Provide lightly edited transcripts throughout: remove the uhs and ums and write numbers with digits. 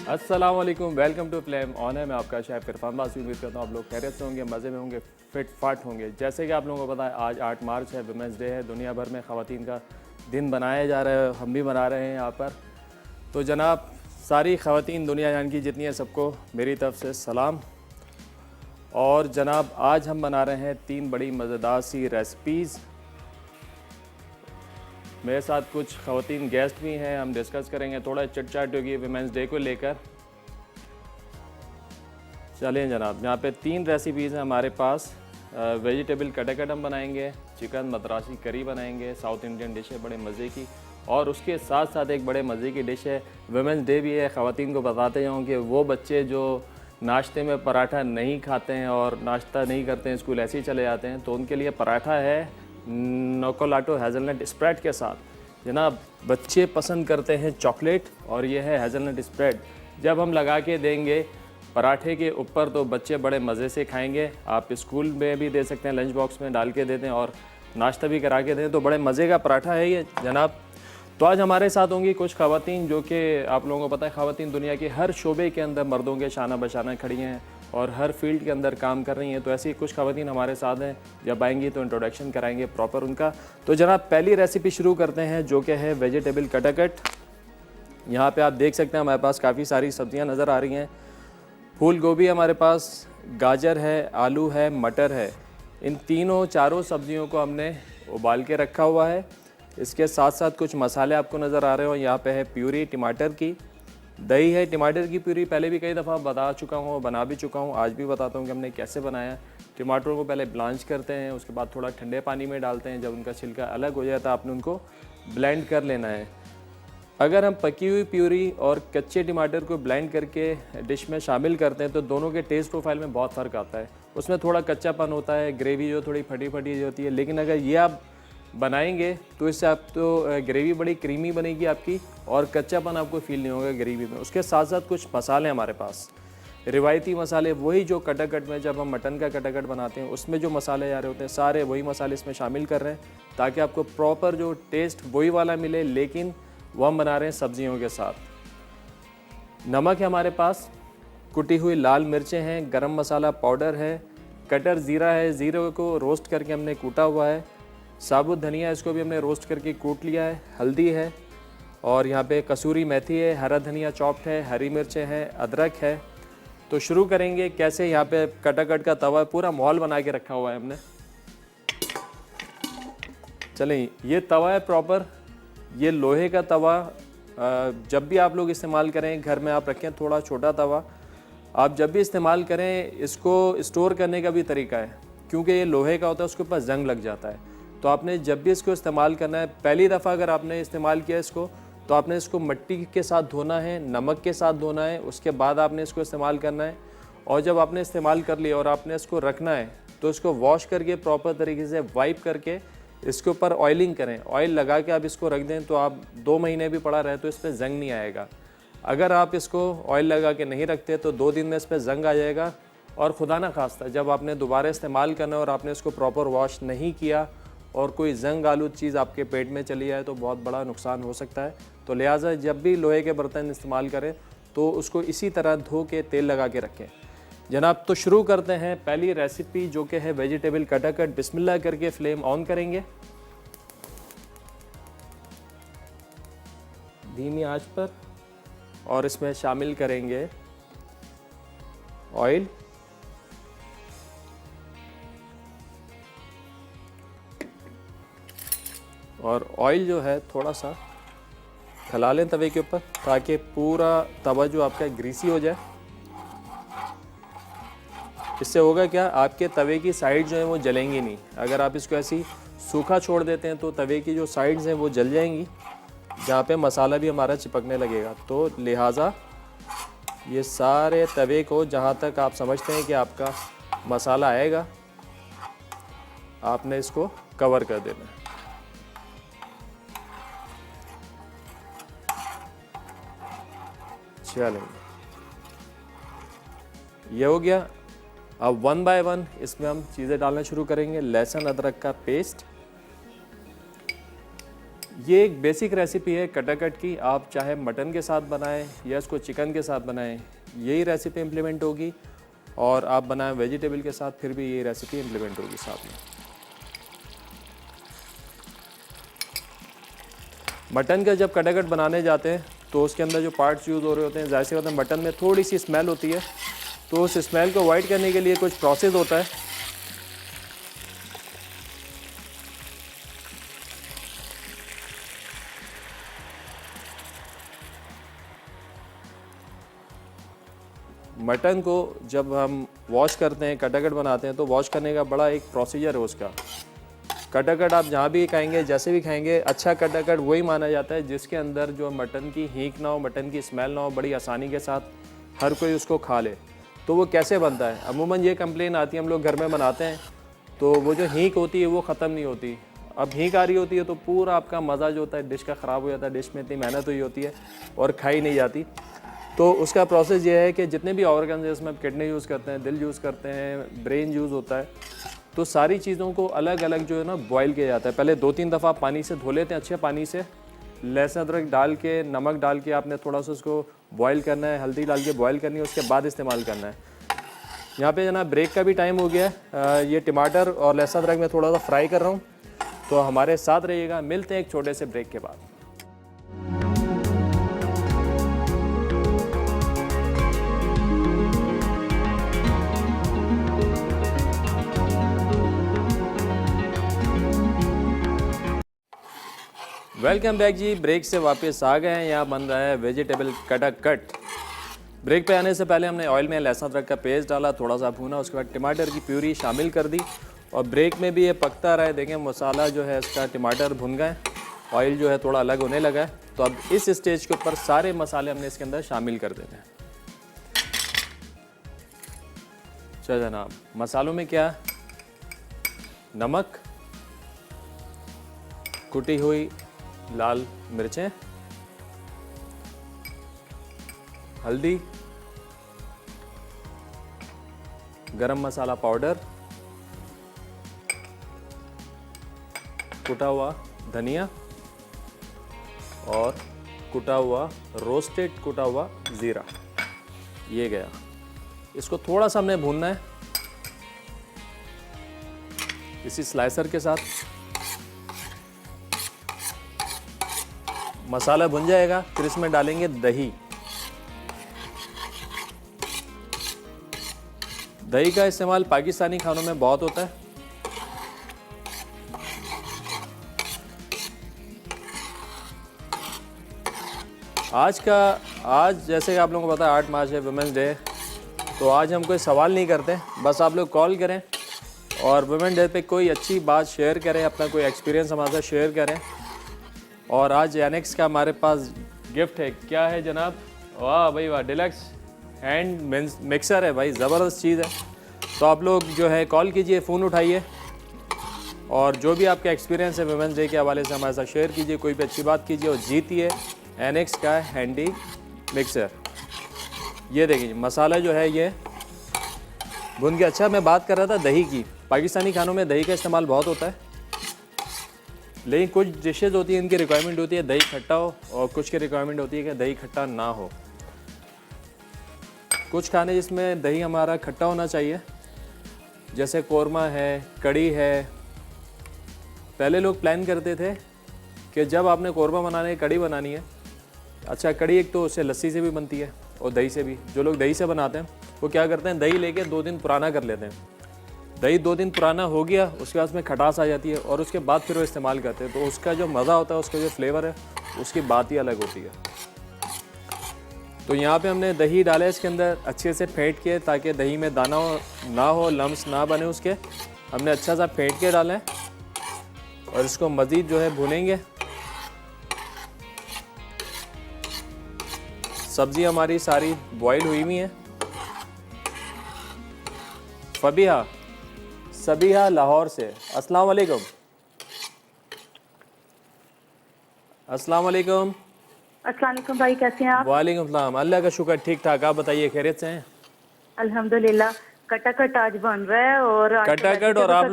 अस्सलाम वालेकुम, welcome to flame on है। मैं आपका शेफ इरफान बासी। उम्मीद करता हूँ आप लोग खैरियत से होंगे, मज़े में होंगे, फिट फाट होंगे। जैसे कि आप लोगों को पता है आज 8 मार्च है, वुमेंस डे है। दुनिया भर में ख़वातीन का दिन बनाया जा रहा है, हम भी मना रहे हैं यहाँ पर। तो जनाब सारी ख़वातीन दुनिया जान की जितनी है सबको मेरी तरफ़ से सलाम। और जनाब आज हम बना रहे हैं 3 बड़ी मज़ेदार सी रेसिपीज़। मेरे साथ कुछ ख़वातीन गेस्ट भी हैं, हम डिस्कस करेंगे, थोड़ा चिट चाट होगी वुमेंस डे को लेकर। चलें जनाब, यहाँ पे 3 रेसिपीज़ हैं हमारे पास। वेजिटेबल कटकट हम बनाएंगे, चिकन मद्रासी करी बनाएंगे, साउथ इंडियन डिश है बड़े मज़े की। और उसके साथ साथ एक बड़े मज़े की डिश है, वुमेंस डे भी है, ख़वातीन को बताते जाऊँ कि वो बच्चे जो नाश्ते में पराठा नहीं खाते हैं और नाश्ता नहीं करते हैं, स्कूल ऐसे ही चले जाते हैं, तो उनके लिए पराठा है नोकोलाटो हेज़लनट स्प्रेड के साथ। जनाब बच्चे पसंद करते हैं चॉकलेट और ये है हेज़लनट स्प्रेड। जब हम लगा के देंगे पराठे के ऊपर तो बच्चे बड़े मज़े से खाएंगे। आप स्कूल में भी दे सकते हैं, लंच बॉक्स में डाल के दे दें और नाश्ता भी करा के दें, तो बड़े मज़े का पराठा है ये जनाब। तो आज हमारे साथ होंगी कुछ ख़वातीन जो कि आप लोगों को पता है ख़वातीन दुनिया के हर शोबे के अंदर मर्दों के शाना बशाना खड़ी हैं और हर फील्ड के अंदर काम कर रही हैं। तो ऐसी कुछ ख़वातीन हमारे साथ हैं, जब आएंगी तो इंट्रोडक्शन कराएंगे प्रॉपर उनका। तो जनाब पहली रेसिपी शुरू करते हैं जो कि है वेजिटेबल कटकट। यहाँ पे आप देख सकते हैं हमारे पास काफ़ी सारी सब्ज़ियाँ नज़र आ रही हैं। फूल गोभी हमारे पास, गाजर है, आलू है, मटर है। इन तीनों चारों सब्जियों को हमने उबाल के रखा हुआ है। इसके साथ साथ कुछ मसाले आपको नज़र आ रहे हो। यहाँ पे है प्यूरी टमाटर की, दही है, टमाटर की प्यूरी पहले भी कई दफ़ा बता चुका हूँ, बना भी चुका हूँ, आज भी बताता हूँ कि हमने कैसे बनाया। टमाटरों को पहले ब्लांच करते हैं, उसके बाद थोड़ा ठंडे पानी में डालते हैं। जब उनका छिलका अलग हो जाता है आपने उनको ब्लेंड कर लेना है। अगर हम पकी हुई प्यूरी और कच्चे टमाटर को ब्लेंड करके डिश में शामिल करते हैं तो दोनों के टेस्ट प्रोफाइल में बहुत फ़र्क आता है। उसमें थोड़ा कच्चापन होता है, ग्रेवी जो थोड़ी फटी फटी होती है। लेकिन अगर ये आप बनाएंगे तो इससे आप तो ग्रेवी बड़ी क्रीमी बनेगी आपकी और कच्चापन आपको फील नहीं होगा ग्रेवी में। उसके साथ साथ कुछ मसाले हमारे पास, रिवायती मसाले, वही जो कटकट में जब हम मटन का कटकट बनाते हैं उसमें जो मसाले जा रहे होते हैं, सारे वही मसाले इसमें शामिल कर रहे हैं ताकि आपको प्रॉपर जो टेस्ट वही वाला मिले, लेकिन वो हम बना रहे हैं सब्जियों के साथ। नमक है हमारे पास, कुटी हुई लाल मिर्चें हैं, गरम मसाला पाउडर है, कटर ज़ीरा है, ज़ीरे को रोस्ट करके हमने कूटा हुआ है, साबुत धनिया इसको भी हमने रोस्ट करके कूट लिया है, हल्दी है और यहाँ पे कसूरी मेथी है, हरा धनिया चॉप्ड है, हरी मिर्चें हैं, अदरक है। तो शुरू करेंगे कैसे। यहाँ पे कटकट का तवा पूरा माहौल बना के रखा हुआ है हमने। चलें, ये तवा है प्रॉपर, ये लोहे का तवा। जब भी आप लोग इस्तेमाल करें, घर में आप रखें थोड़ा छोटा तवा, आप जब भी इस्तेमाल करें इसको स्टोर करने का भी तरीका है, क्योंकि ये लोहे का होता है उसके ऊपर जंग लग जाता है। तो आपने जब भी इसको इस्तेमाल करना है, पहली दफ़ा अगर आपने इस्तेमाल किया इसको, तो आपने इसको मिट्टी के साथ धोना है, नमक के साथ धोना है, उसके बाद आपने इसको इस्तेमाल करना है। और जब आपने इस्तेमाल कर लिया और आपने इसको रखना है तो इसको वॉश करके प्रॉपर तरीके से वाइप करके इसके ऊपर ऑयलिंग करें। ऑयल लगा के आप इसको रख दें तो आप 2 महीने भी पड़ा रहे तो इस पर जंग नहीं आएगा। अगर आप इसको ऑयल लगा के नहीं रखते तो 2 दिन में इस पर जंग आ जाएगा। और खुदा ना खास्ता जब आपने दोबारा इस्तेमाल करना है और आपने इसको प्रॉपर वॉश नहीं किया और कोई जंग आलूद चीज़ आपके पेट में चली जाए तो बहुत बड़ा नुकसान हो सकता है। तो लिहाजा जब भी लोहे के बर्तन इस्तेमाल करें तो उसको इसी तरह धो के तेल लगा के रखें जनाब। तो शुरू करते हैं पहली रेसिपी जो कि है वेजिटेबल कटकट। बिस्मिल्लाह करके फ्लेम ऑन करेंगे, धीमी आंच पर, और इसमें शामिल करेंगे ऑयल। और ऑयल जो है थोड़ा सा फैला लें तवे के ऊपर ताकि पूरा तवा जो आपका ग्रीसी हो जाए। इससे होगा क्या, आपके तवे की साइड जो है वो जलेंगी नहीं। अगर आप इसको ऐसी सूखा छोड़ देते हैं तो तवे की जो साइड्स हैं वो जल जाएंगी, जहाँ पे मसाला भी हमारा चिपकने लगेगा। तो लिहाजा ये सारे तवे को जहाँ तक आप समझते हैं कि आपका मसाला आएगा, आपने इसको कवर कर देना है। चलेंगे, ये हो गया। अब 1 बाय 1 इसमें हम चीज़ें डालना शुरू करेंगे। लहसुन अदरक का पेस्ट, ये एक बेसिक रेसिपी है कटाकट की। आप चाहे मटन के साथ बनाएं या इसको चिकन के साथ बनाएं, यही रेसिपी इम्प्लीमेंट होगी। और आप बनाएं वेजिटेबल के साथ, फिर भी यही रेसिपी इम्प्लीमेंट होगी साथ में। मटन का जब कटाकट बनाने जाते हैं तो उसके अंदर जो पार्ट्स यूज़ हो रहे होते हैं, जाहिर सी बात है मटन में थोड़ी सी स्मेल होती है, तो उस स्मेल को अवॉइड करने के लिए कुछ प्रोसेस होता है। मटन को जब हम वॉश करते हैं, कटाकट बनाते हैं, तो वॉश करने का बड़ा एक प्रोसीजर है उसका। कटाकट आप जहाँ भी खाएंगे, जैसे भी खाएंगे, अच्छा कटाकट वही माना जाता है जिसके अंदर जो मटन की हीक ना हो, मटन की स्मेल ना हो, बड़ी आसानी के साथ हर कोई उसको खा ले। तो वो कैसे बनता है? अमूमन ये कंप्लेन आती है, हम लोग घर में बनाते हैं तो वो जो हीक होती है वो ख़त्म नहीं होती। अब हीक आ रही होती है तो पूरा आपका मज़ा जो होता है डिश का ख़राब हो जाता है। डिश में इतनी मेहनत हुई होती है और खाई नहीं जाती। तो उसका प्रोसेस ये है कि जितने भी ऑर्गन है उसमें किडनी यूज़ करते हैं, दिल यूज़ करते हैं, ब्रेन यूज़ होता है, तो सारी चीज़ों को अलग अलग जो है ना बॉईल किया जाता है। पहले 2-3 दफ़ा पानी से धो लेते हैं, अच्छे पानी से। लहसुन अदरक डाल के, नमक डाल के आपने थोड़ा सा उसको बॉईल करना है, हल्दी डाल के बॉईल करनी है, उसके बाद इस्तेमाल करना है। यहाँ पे जना ब्रेक का भी टाइम हो गया है। ये टमाटर और लहसुन अदरक में थोड़ा सा फ्राई कर रहा हूँ, तो हमारे साथ रहिएगा। मिलते हैं एक छोटे से ब्रेक के बाद। वेलकम बैक जी। ब्रेक से वापस आ गए हैं। यहाँ बन रहा है वेजिटेबल कटाकट। ब्रेक पे आने से पहले हमने ऑयल में लहसुन अदरक का पेस्ट डाला, थोड़ा सा भूना, उसके बाद टमाटर की प्यूरी शामिल कर दी और ब्रेक में भी ये पकता रहा है। देखें मसाला जो है इसका, टमाटर भुन गए, ऑयल जो है थोड़ा अलग होने लगा है। तो अब इस स्टेज के ऊपर सारे मसाले हमने इसके अंदर शामिल कर देते हैं। चलो जनाब, मसालों में क्या? नमक, कुटी हुई लाल मिर्चें, हल्दी, गरम मसाला पाउडर, कुटा हुआ धनिया और कुटा हुआ रोस्टेड कुटा हुआ ज़ीरा। ये गया। इसको थोड़ा सा हमने भूनना है इसी स्लाइसर के साथ। मसाला भुन जाएगा, फिर इसमें डालेंगे दही। दही का इस्तेमाल पाकिस्तानी खानों में बहुत होता है। आज जैसे कि आप लोगों को पता है 8 मार्च है, वुमेंस डे, तो आज हम कोई सवाल नहीं करते, बस आप लोग कॉल करें और वुमेन डे पे कोई अच्छी बात शेयर करें, अपना कोई एक्सपीरियंस हमारे साथ शेयर करें। और आज एनेक्स का हमारे पास गिफ्ट है। क्या है जनाब? वाह भाई वाह, डिलक्स हैंड मिक्सर है भाई, ज़बरदस्त चीज़ है। तो आप लोग जो है कॉल कीजिए, फ़ोन उठाइए और जो भी आपका एक्सपीरियंस है वुमेंस डे के हवाले से हमारे साथ शेयर कीजिए, कोई भी अच्छी बात कीजिए और जीतिए एनेक्स का हैंडी मिक्सर। ये देखिए मसाला जो है ये भुन के। अच्छा, मैं बात कर रहा था दही की। पाकिस्तानी खानों में दही का इस्तेमाल बहुत होता है, लेकिन कुछ डिशेज़ होती हैं इनकी रिक्वायरमेंट होती है दही खट्टा हो और कुछ की रिक्वायरमेंट होती है कि दही खट्टा ना हो। कुछ खाने जिसमें दही हमारा खट्टा होना चाहिए, जैसे कोरमा है, कड़ी है। पहले लोग प्लान करते थे कि जब आपने कोरमा बनाना है, कड़ी बनानी है। अच्छा, कड़ी एक तो उससे लस्सी से भी बनती है और दही से भी। जो लोग दही से बनाते हैं वो क्या करते हैं, दही लेके 2 दिन पुराना कर लेते हैं। दही 2 दिन पुराना हो गया, उसके बाद उसमें खटास आ जाती है और उसके बाद फिर वो इस्तेमाल करते हैं। तो उसका जो मज़ा होता है, उसका जो फ्लेवर है, उसकी बात ही अलग होती है। तो यहाँ पे हमने दही डाला इसके अंदर, अच्छे से फेंट के, ताकि दही में दाना ना हो, लम्स ना बने उसके। हमने अच्छा सा फेंट के डाला है और इसको मज़ीद जो है भूनेंगे। सब्ज़ी हमारी सारी बॉईल हुई हुई है। सबिहा लाहौर से। अस्सलाम वालेकुम। अस्सलाम वालेकुम। अस्सलाम वालेकुम भाई, कैसे हैं आप? वालेकुम सलाम, अल्लाह का शुक्र, ठीक ठाक। आप बताइए, खैरियत से हैं? अल्हम्दुलिल्लाह। कटाकट आज बन रहा है और कटाकट और आप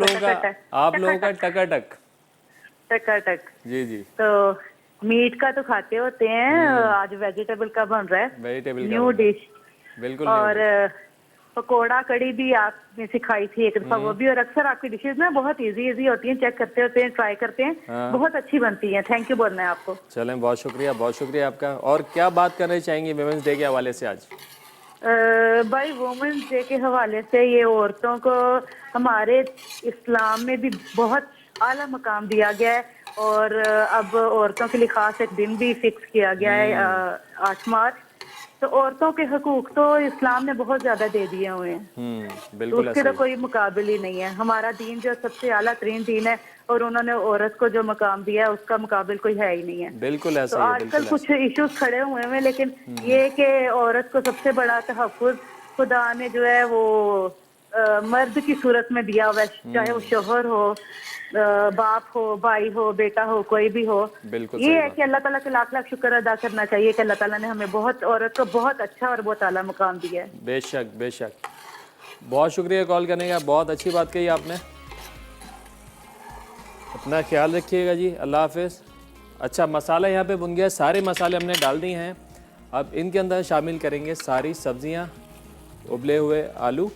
लोगों का टकाटक। टकाटक। जी जी। तो मीट का तो खाते होते हैं, आज वेजिटेबल का बन रहा है, वेजिटेबल न्यू डिश। बिल्कुल और पकोड़ा कड़ी भी आपने सिखाई थी एक दफा, वो भी। और अक्सर आपकी डिशेज ना बहुत इजी इजी होती हैं, चेक करते होते हैं, ट्राई करते हैं, हाँ। बहुत अच्छी बनती हैं। थैंक यू बोलना है आपको। चलें, बहुत शुक्रिया आपका। और क्या बात करना चाहेंगी वुमेन्स डे के हवाले से आज? भाई वुमेन्स डे के हवाले से ये औरतों को हमारे इस्लाम में भी बहुत आला मकाम दिया गया है, और अब औरतों के लिए खास एक दिन भी फिक्स किया गया है, 8 मार्च। तो औरतों के हकूक तो इस्लाम ने बहुत ज्यादा दे दिए हुए हैं, तो बिल्कुल उसके तो ऐसे कोई मुकाबल ही नहीं है। हमारा दीन जो सबसे आला तरीन दीन है, और उन्होंने औरत को जो मकाम दिया है उसका मुकाबल कोई है ही नहीं है। बिल्कुल तो ऐसे ही है, आजकल बिल्कुल कुछ ऐसे। इश्यूज खड़े हुए हैं, लेकिन ये कि औरत को सबसे बड़ा तहफ़्फ़ुज़ खुदा ने जो है वो मर्द की सूरत में दिया हुआ है, चाहे वो शोहर हो, बाप हो, भाई हो, बेटा हो, कोई भी हो। बिल्कुल ये सही है बात। कि अल्लाह ताला के लाख लाख शुक्र अदा करना चाहिए कि अल्लाह ताला ने हमें बहुत, औरत को बहुत अच्छा और बहुत आला मुकाम दिया है। बेशक बेशक। बहुत शुक्रिया कॉल करने का, बहुत अच्छी बात कही आपने। अपना ख्याल रखिएगा जी, अल्लाह हाफिज़। अच्छा, मसाला यहाँ पे भुन गया, सारे मसाले हमने डाल दिए हैं। अब इनके अंदर शामिल करेंगे सारी सब्जियाँ, उबले हुए आलू,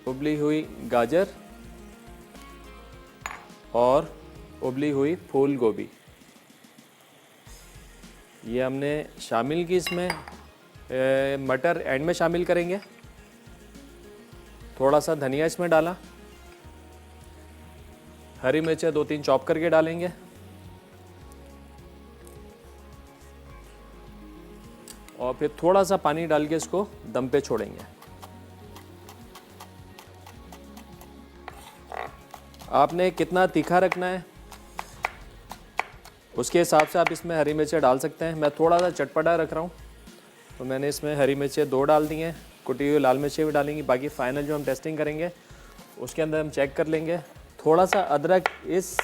उबली हुई गाजर और उबली हुई फूल गोभी। ये हमने शामिल की इसमें। मटर एंड में शामिल करेंगे। थोड़ा सा धनिया इसमें डाला, हरी मिर्चें 2-3 चॉप करके डालेंगे, और फिर थोड़ा सा पानी डाल के इसको दम पे छोड़ेंगे। आपने कितना तीखा रखना है उसके हिसाब से आप इसमें हरी मिर्चें डाल सकते हैं। मैं थोड़ा सा चटपटा रख रहा हूँ, तो मैंने इसमें हरी मिर्चें 2 डाल दी हैं, कुटी हुई लाल मिर्चें भी डालेंगी। बाकी फाइनल जो हम टेस्टिंग करेंगे उसके अंदर हम चेक कर लेंगे। थोड़ा सा अदरक इस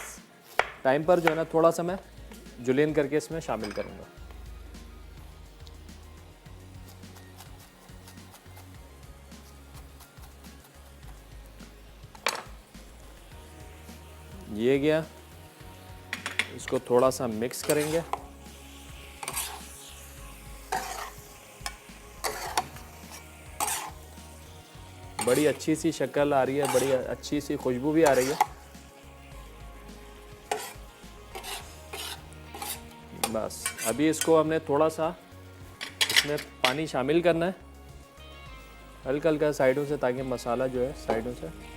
टाइम पर जो है ना, थोड़ा सा मैं जुलीन करके इसमें शामिल करूँगा। ये गया, इसको थोड़ा सा मिक्स करेंगे। बड़ी अच्छी सी शक्ल आ रही है, बड़ी अच्छी सी खुशबू भी आ रही है। बस अभी इसको हमने थोड़ा सा इसमें पानी शामिल करना है, हल्का हल्का साइडों से, ताकि मसाला जो है साइडों से।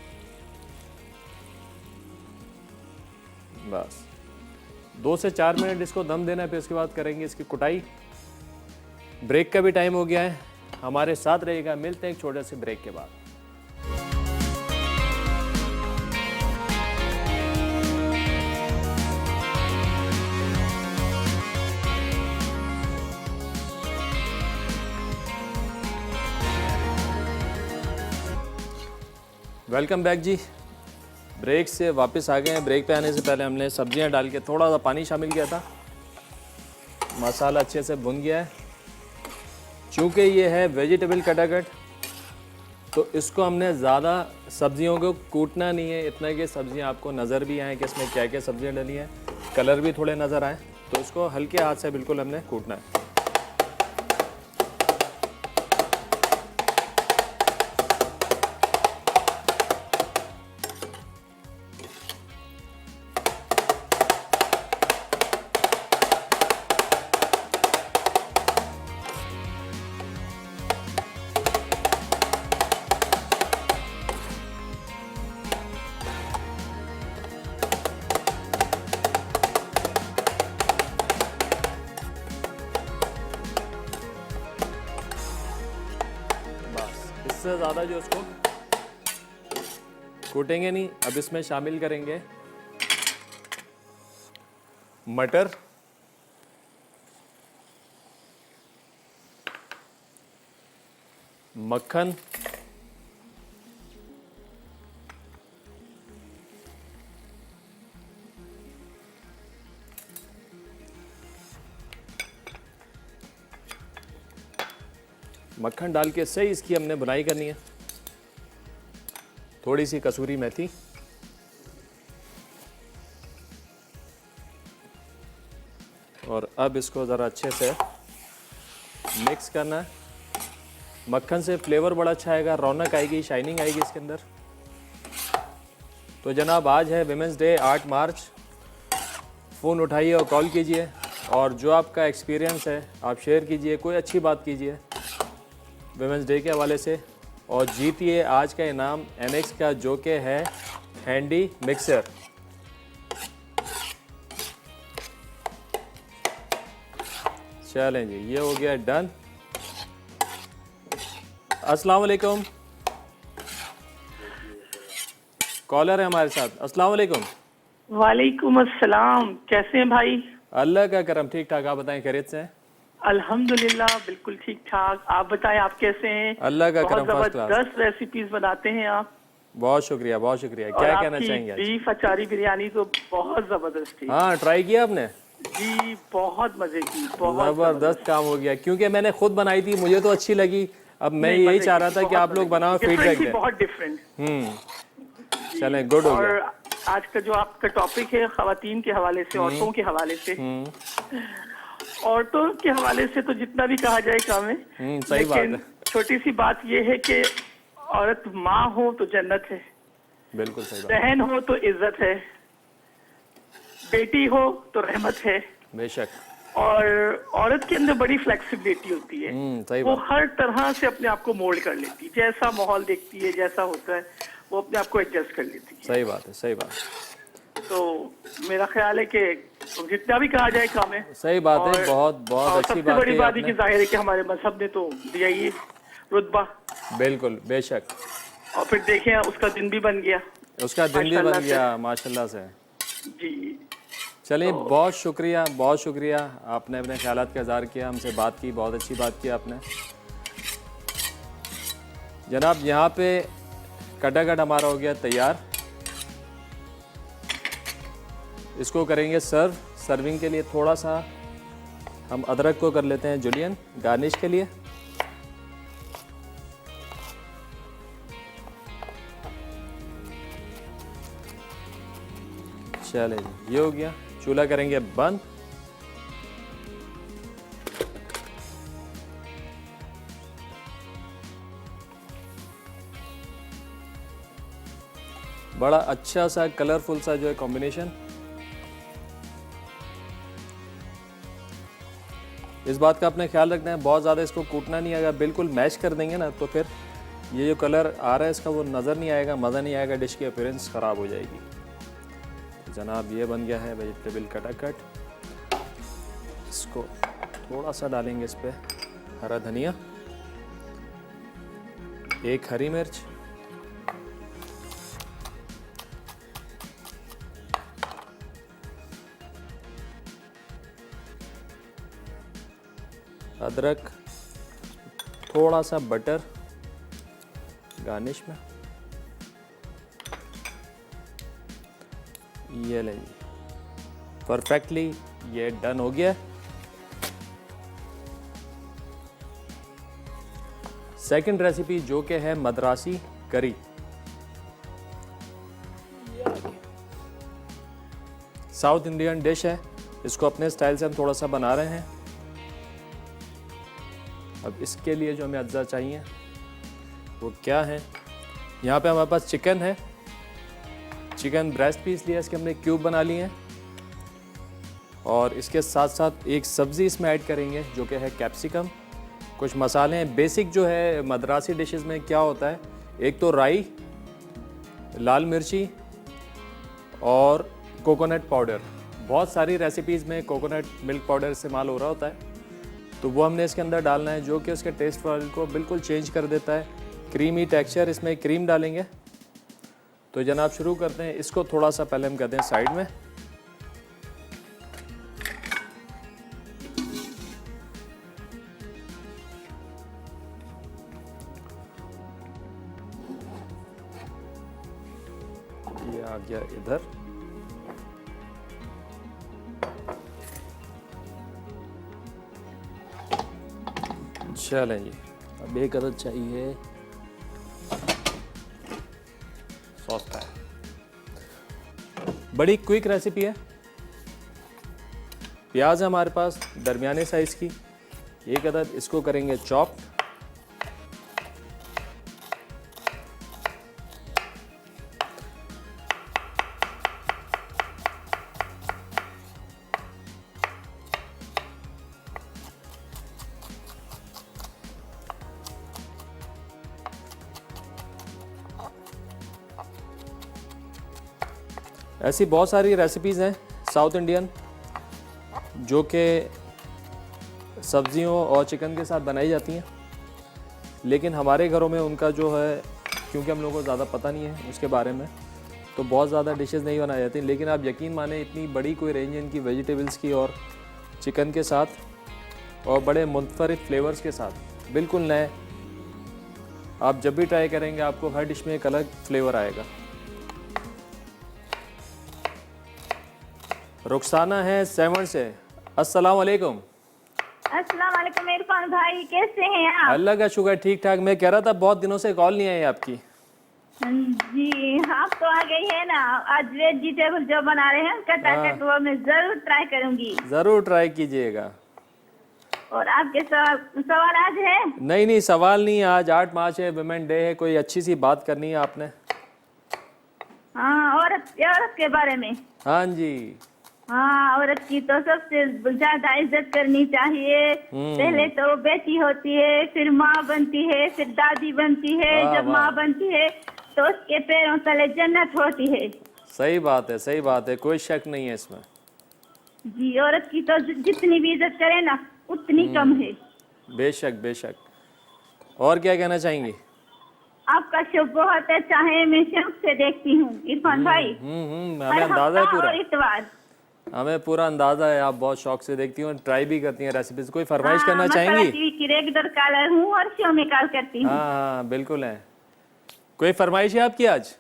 बस 2 से 4 मिनट इसको दम देना है, फिर उसके बाद करेंगे इसकी कुटाई। ब्रेक का भी टाइम हो गया है, हमारे साथ रहेगा। मिलते हैं एक छोटे से ब्रेक के बाद। वेलकम बैक जी। ब्रेक से वापस आ गए हैं। ब्रेक पे आने से पहले हमने सब्जियां डाल के थोड़ा सा पानी शामिल किया था। मसाला अच्छे से भुन गया है। चूँकि ये है वेजिटेबल कटाकट, तो इसको हमने ज़्यादा सब्जियों को कूटना नहीं है, इतना कि सब्जियां आपको नज़र भी आएँ कि इसमें क्या क्या सब्जियां डली हैं, कलर भी थोड़े नज़र आए। तो इसको हल्के हाथ से बिल्कुल हमने कूटना है। इससे ज़्यादा जो इसको कूटेंगे नहीं। अब इसमें शामिल करेंगे मटर, मक्खन, मक्खन डाल के सही इसकी हमने बुनाई करनी है। थोड़ी सी कसूरी मेथी, और अब इसको ज़रा अच्छे से मिक्स करना है। मक्खन से फ्लेवर बड़ा अच्छा आएगा, रौनक आएगी, शाइनिंग आएगी इसके अंदर। तो जनाब आज है विमेंस डे 8 मार्च। फ़ोन उठाइए और कॉल कीजिए और जो आपका एक्सपीरियंस है आप शेयर कीजिए, कोई अच्छी बात कीजिए विमेंस डे के हवाले से और जीतिए आज का इनाम एनेक्स का जो कि है हैंडी मिक्सर। चलें जी, ये हो गया डन। अस्सलाम वालेकुम, कॉलर है हमारे साथ। अस्सलाम वालेकुम। वालेकुम अस्सलाम। कैसे हैं भाई? अल्लाह का करम, ठीक ठाक। आप बताएं, खैरियत से हैं? अल्हम्दुलिल्लाह बिल्कुल ठीक ठाक। आप बताएं, आप कैसे हैं? अल्लाह का करम, बहुत फर्स्ट क्लास। जबरदस्त रेसिपीज बनाते हैं आप। बहुत शुक्रिया, बहुत शुक्रिया। और क्या कहना आपकी चाहेंगे आज? बीफ अचारी बिरयानी तो बहुत जबरदस्त थी। हाँ, ट्राई किया आपने? जी बहुत मजे की, बहुत जबरदस्त काम हो गया, क्योंकि मैंने खुद बनाई थी, मुझे तो अच्छी लगी। अब मैं नहीं, यही मजे चाह की, रहा था कि बहुत आप लोग मजे बनाओ, की। फीडबैक Different थी, दें। बहुत डिफरेंट। चलें, गुड हो और गया। आज का जो आपका टॉपिक है खवातीन के हवाले से, औरतों के हवाले से, औरतों के हवाले से तो जितना भी कहा जाए कम है। सही बात लेकिन है। छोटी सी बात यह है कि औरत माँ हो तो जन्नत है, बिल्कुल सही बात, बहन हो तो इज्जत है, बेटी हो तो रहमत है। बेशक। और औरत के अंदर बड़ी फ्लेक्सिबिलिटी होती है। सही वो बात। हर तरह से अपने आप को मोल्ड कर लेती है, जैसा माहौल देखती है, जैसा होता है वो अपने आप को एडजस्ट कर लेती है। सही बात है, सही बात। तो मेरा ख्याल है कि जितना भी कहा जाए कम है। सही बात है, और- बहुत बहुत और अच्छी सबसे बात बड़ी कही बात है आपने। कि जाहिर है कि हमारे मजहब ने तो दिया ही रुतबा। बिल्कुल, बेशक। और फिर देखें उसका दिन भी बन गया। उसका दिन भी बन माशाल्लाह से। गया माशाल्लाह से। जी चलिए, बहुत शुक्रिया, बहुत शुक्रिया। आपने अपने ख्यालात का इज़हार किया, हमसे बात की, बहुत अच्छी बात की आपने। जनाब यहाँ पे कटाकट हमारा हो गया तैयार। इसको करेंगे सर्व। सर्विंग के लिए थोड़ा सा हम अदरक को कर लेते हैं जुलियन, गार्निश के लिए। चले जी, ये हो गया। चूल्हा करेंगे बंद। बड़ा अच्छा सा कलरफुल सा जो है कॉम्बिनेशन। इस बात का अपने ख्याल रखना है, बहुत ज़्यादा इसको कूटना नहीं आएगा। बिल्कुल मैश कर देंगे ना तो फिर ये जो कलर आ रहा है इसका वो नज़र नहीं आएगा, मज़ा नहीं आएगा, डिश की अपीयरेंस ख़राब हो जाएगी। तो जनाब ये बन गया है वेजिटेबल कटाकट। इसको थोड़ा सा डालेंगे इस पर हरा धनिया, एक हरी मिर्च, अदरक, थोड़ा सा बटर गार्निश में। ये ले, परफेक्टली ये डन हो गया। सेकंड रेसिपी जो कि है मद्रासी करी। साउथ इंडियन डिश है, इसको अपने स्टाइल से हम थोड़ा सा बना रहे हैं। अब इसके लिए जो हमें अज्जा चाहिए वो क्या है? यहाँ पे हमारे पास चिकन है, चिकन ब्रेस्ट पीस लिया, इसके हमने क्यूब बना लिए हैं। और इसके साथ साथ एक सब्ज़ी इसमें ऐड करेंगे जो कि है कैप्सिकम। कुछ मसाले हैं बेसिक जो है मद्रासी डिशेस में क्या होता है, एक तो राई, लाल मिर्ची और कोकोनट पाउडर। बहुत सारी रेसिपीज़ में कोकोनट मिल्क पाउडर इस्तेमाल हो रहा होता है, तो वो हमने इसके अंदर डालना है जो कि उसके टेस्ट प्रोफाइल को बिल्कुल चेंज कर देता है। क्रीमी टेक्सचर, इसमें क्रीम डालेंगे। तो जनाब शुरू करते हैं। इसको थोड़ा सा पहले हम करते हैं साइड में। ये आ गया इधर। चलें जी, अब एक अदद चाहिए सॉस का। बड़ी क्विक रेसिपी है। प्याज है हमारे पास दरमियाने साइज़ की, एक अदद, इसको करेंगे चॉप। ऐसी बहुत सारी रेसिपीज़ हैं साउथ इंडियन जो कि सब्जियों और चिकन के साथ बनाई जाती हैं, लेकिन हमारे घरों में उनका जो है, क्योंकि हम लोगों को ज़्यादा पता नहीं है उसके बारे में, तो बहुत ज़्यादा डिशेस नहीं बनाई जाती। लेकिन आप यकीन माने इतनी बड़ी कोई रेंज है इनकी वेजिटेबल्स की और चिकन के साथ, और बड़े मुख्तलिफ फ्लेवर्स के साथ, बिल्कुल नए। आप जब भी ट्राई करेंगे आपको हर डिश में एक अलग फ्लेवर आएगा। रुखसाना है 7 से। अस्सलाम वालेकुम। अस्सलाम वालेकुम इरफान भाई, कैसे हैं आप? अल्लाह का शुक्र, ठीक ठाक। मैं कह रहा था बहुत दिनों से कॉल नहीं आई आपकी। जी आप तो आ गई है ना। आज वेजिटेबल जो बना रहे हैं कटाकट, वो मैं जरूर ट्राई करूंगी। ज़रूर ट्राई कीजिएगा। और आपके सवाल आज है? नहीं, सवाल नहीं। आज 8 मार्च है, वुमेन डे है, कोई अच्छी सी बात करनी है आपने। हाँ, औरत के बारे में। हाँ जी। हाँ, औरत की तो सबसे ज्यादा इज्जत करनी चाहिए। पहले तो बेटी होती है, फिर माँ बनती है, फिर दादी बनती है। जब माँ बनती है तो उसके पैरों तले जन्नत होती है। सही बात है, सही बात है, कोई शक नहीं है इसमें। जी, औरत की तो जितनी भी इज्जत करे ना उतनी कम है। बेशक बेशक। और क्या कहना चाहेंगी? आपका शो बहुत अच्छा है, मैं शौक से देखती हूँ इरफान भाई। हमें अंदाजा है पूरा। और इतवार हमें पूरा अंदाजा है, आप बहुत शौक से देखती हैं और ट्राई भी करती हैं रेसिपीज। कोई फरमाइश करना मसाला चाहेंगी? टीवी की रेगुलर कॉलर हूँ और शो में कॉल करती हूँ। हाँ, बिल्कुल है। कोई फरमाइश है आपकी आज?